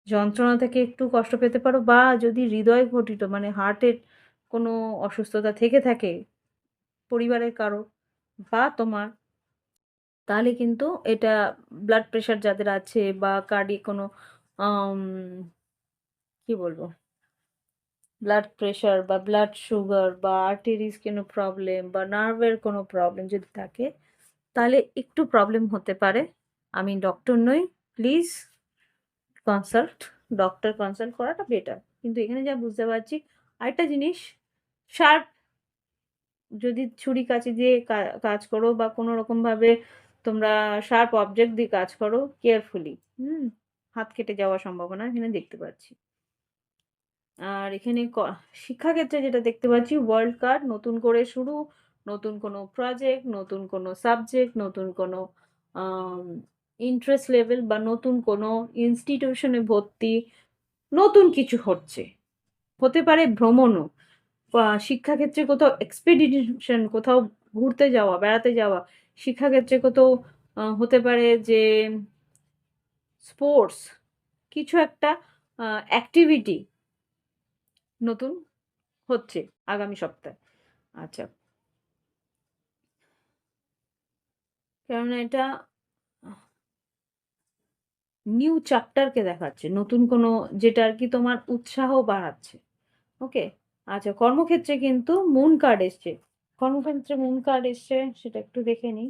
যন্ত্রণা থেকে একটু কষ্ট পেতে পারো, বা যদি হৃদয় ঘটিত মানে হার্টের কোনো অসুস্থতা থেকে থাকে পরিবারের কারো বা তোমার, তাহলে কিন্তু এটা ব্লাড প্রেশার যাদের আছে বা কার্ডিয়াক কোনো আম, কি বলবো, ব্লাড প্রেশার বা ব্লাড সুগার বা আর্টেরিস কোনো প্রবলেম বা নার্ভের কোনো প্রবলেম যদি থাকে, তাহলে একটু প্রবলেম হতে পারে। আমি ডক্টর নই, প্লিজ কনসাল্ট, ডক্টর কনসাল্ট করাটা বেটার। কিন্তু এখানে যা বুঝতে পারছি আরেকটা জিনিস, শার্প যদি ছুরি কাঁচি দিয়ে কাজ করো বা কোনো রকমভাবে তোমরা শার্প অবজেক্ট দিয়ে কাজ করো কেয়ারফুলি, হাত কেটে যাওয়ার সম্ভাবনা এখানে দেখতে পাচ্ছি। আর এখানে শিক্ষাক্ষেত্রে যেটা দেখতে পাচ্ছি ওয়ার্ল্ড কার্ড, নতুন করে শুরু, নতুন কোনো প্রজেক্ট, নতুন কোনো সাবজেক্ট, নতুন কোনো ইন্টারেস্ট লেভেল বা নতুন কোনো ইনস্টিটিউশনে ভর্তি, নতুন কিছু হচ্ছে। হতে পারে ভ্রমণও, শিক্ষাক্ষেত্রে কোথাও এক্সপেডিশন, কোথাও ঘুরতে যাওয়া, বেড়াতে যাওয়া, শিক্ষাক্ষেত্রে কোথাও হতে পারে যে স্পোর্টস কিছু একটা অ্যাক্টিভিটি নতুন হচ্ছে আগামী সপ্তাহে। আচ্ছা, কেননা এটা নিউ চ্যাপ্টারকে দেখাচ্ছে, নতুন কোনো, যেটা আর কি তোমার উৎসাহ বাড়াচ্ছে। ওকে, আচ্ছা, কর্মক্ষেত্রে কিন্তু মুন কার্ড এসছে, কর্মক্ষেত্রে মুন কার্ড এসছে, সেটা একটু দেখে নিই।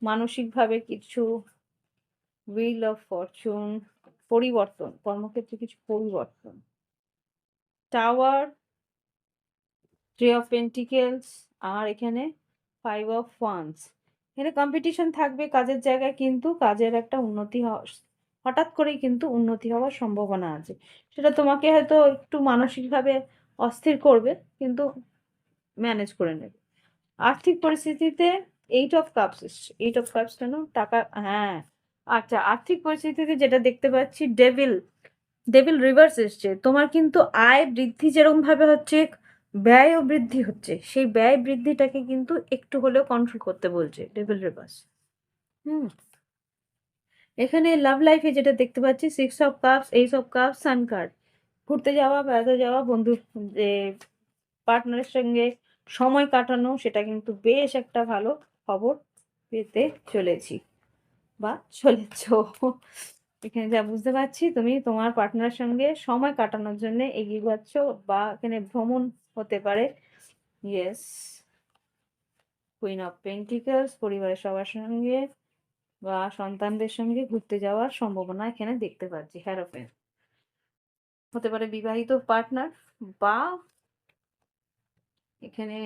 মানসিকভাবে কিছু হুইল অফ ফরচুন, পরিবর্তন, কর্মক্ষেত্রে কিছু পরিবর্তন, টাওয়ার, থ্রি অফ পেন্টিকেলস, আর এখানে ফাইভ অফ ওয়ান্স। এখানে কম্পিটিশন থাকবে কাজের জায়গায়, কিন্তু কাজের একটা উন্নতি হঠাৎ করেই কিন্তু উন্নতি হওয়ার সম্ভাবনা আছে। সেটা তোমাকে হয়তো একটু মানসিকভাবে অস্থির করবে, কিন্তু ম্যানেজ করে নেবে। আর্থিক পরিস্থিতিতে এইট অফ কাপস এসছে, এইট অফ কাপস কেন, টাকা, হ্যাঁ, আচ্ছা, আর্থিক পরিস্থিতিতে যেটা দেখতে পাচ্ছি ডেভিল, ডেভিল রিভার্স এসছে। তোমার কিন্তু আয় বৃদ্ধি যেরকম ভাবে হচ্ছে, ব্যয়ও বৃদ্ধি হচ্ছে, সেই ব্যয় বৃদ্ধিটাকে কিন্তু একটু হলেও কন্ট্রোল করতে বলছে ডেভিল রিভার্স। হুম, এখানে লাভ লাইফে যেটা দেখতে পাচ্ছি six of cups, ace of cups, sun card, ঘুরতে যাওয়া, বেড়াতে যাওয়া, বন্ধু যে পার্টনারের সঙ্গে সময় কাটানো, সেটা কিন্তু বেশ একটা ভালো খবর পেতে চলেছি বা চলেছ। এখানে যা বুঝতে পারছি তুমি তোমার পার্টনারের সঙ্গে সময় কাটানোর জন্য এগিয়ে যাচ্ছ, বা এখানে ভ্রমণ হতে পারে। ইয়েস, কুইন অফ পেন্টিকলস, পরিবারের সবার সঙ্গে বা সন্তানদের সঙ্গে ঘুরতে যাওয়ার সম্ভাবনা এখানে দেখতে পাচ্ছি। হ্যারোফেন, হতে পারে বিবাহিত পার্টনার, বা এখানে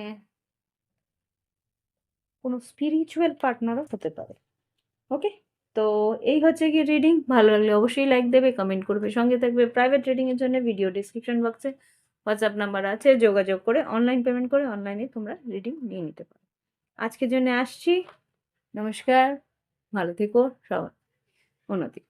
কোনো স্পিরিচুয়াল পার্টনারও হতে পারে। ওকে, তো এই হচ্ছে কি রিডিং। ভালো লাগলে অবশ্যই লাইক দেবে, কমেন্ট করবে, সঙ্গে থাকবে। প্রাইভেট রিডিংয়ের জন্য ভিডিও ডিসক্রিপশন বক্সে হোয়াটসঅ্যাপ নাম্বার আছে, যোগাযোগ করে অনলাইন পেমেন্ট করে অনলাইনে তোমরা রিডিং নিয়ে নিতে পারো। আজকের জন্য আসছি। নমস্কার, ভালো থেকো, সবার উন্নতি।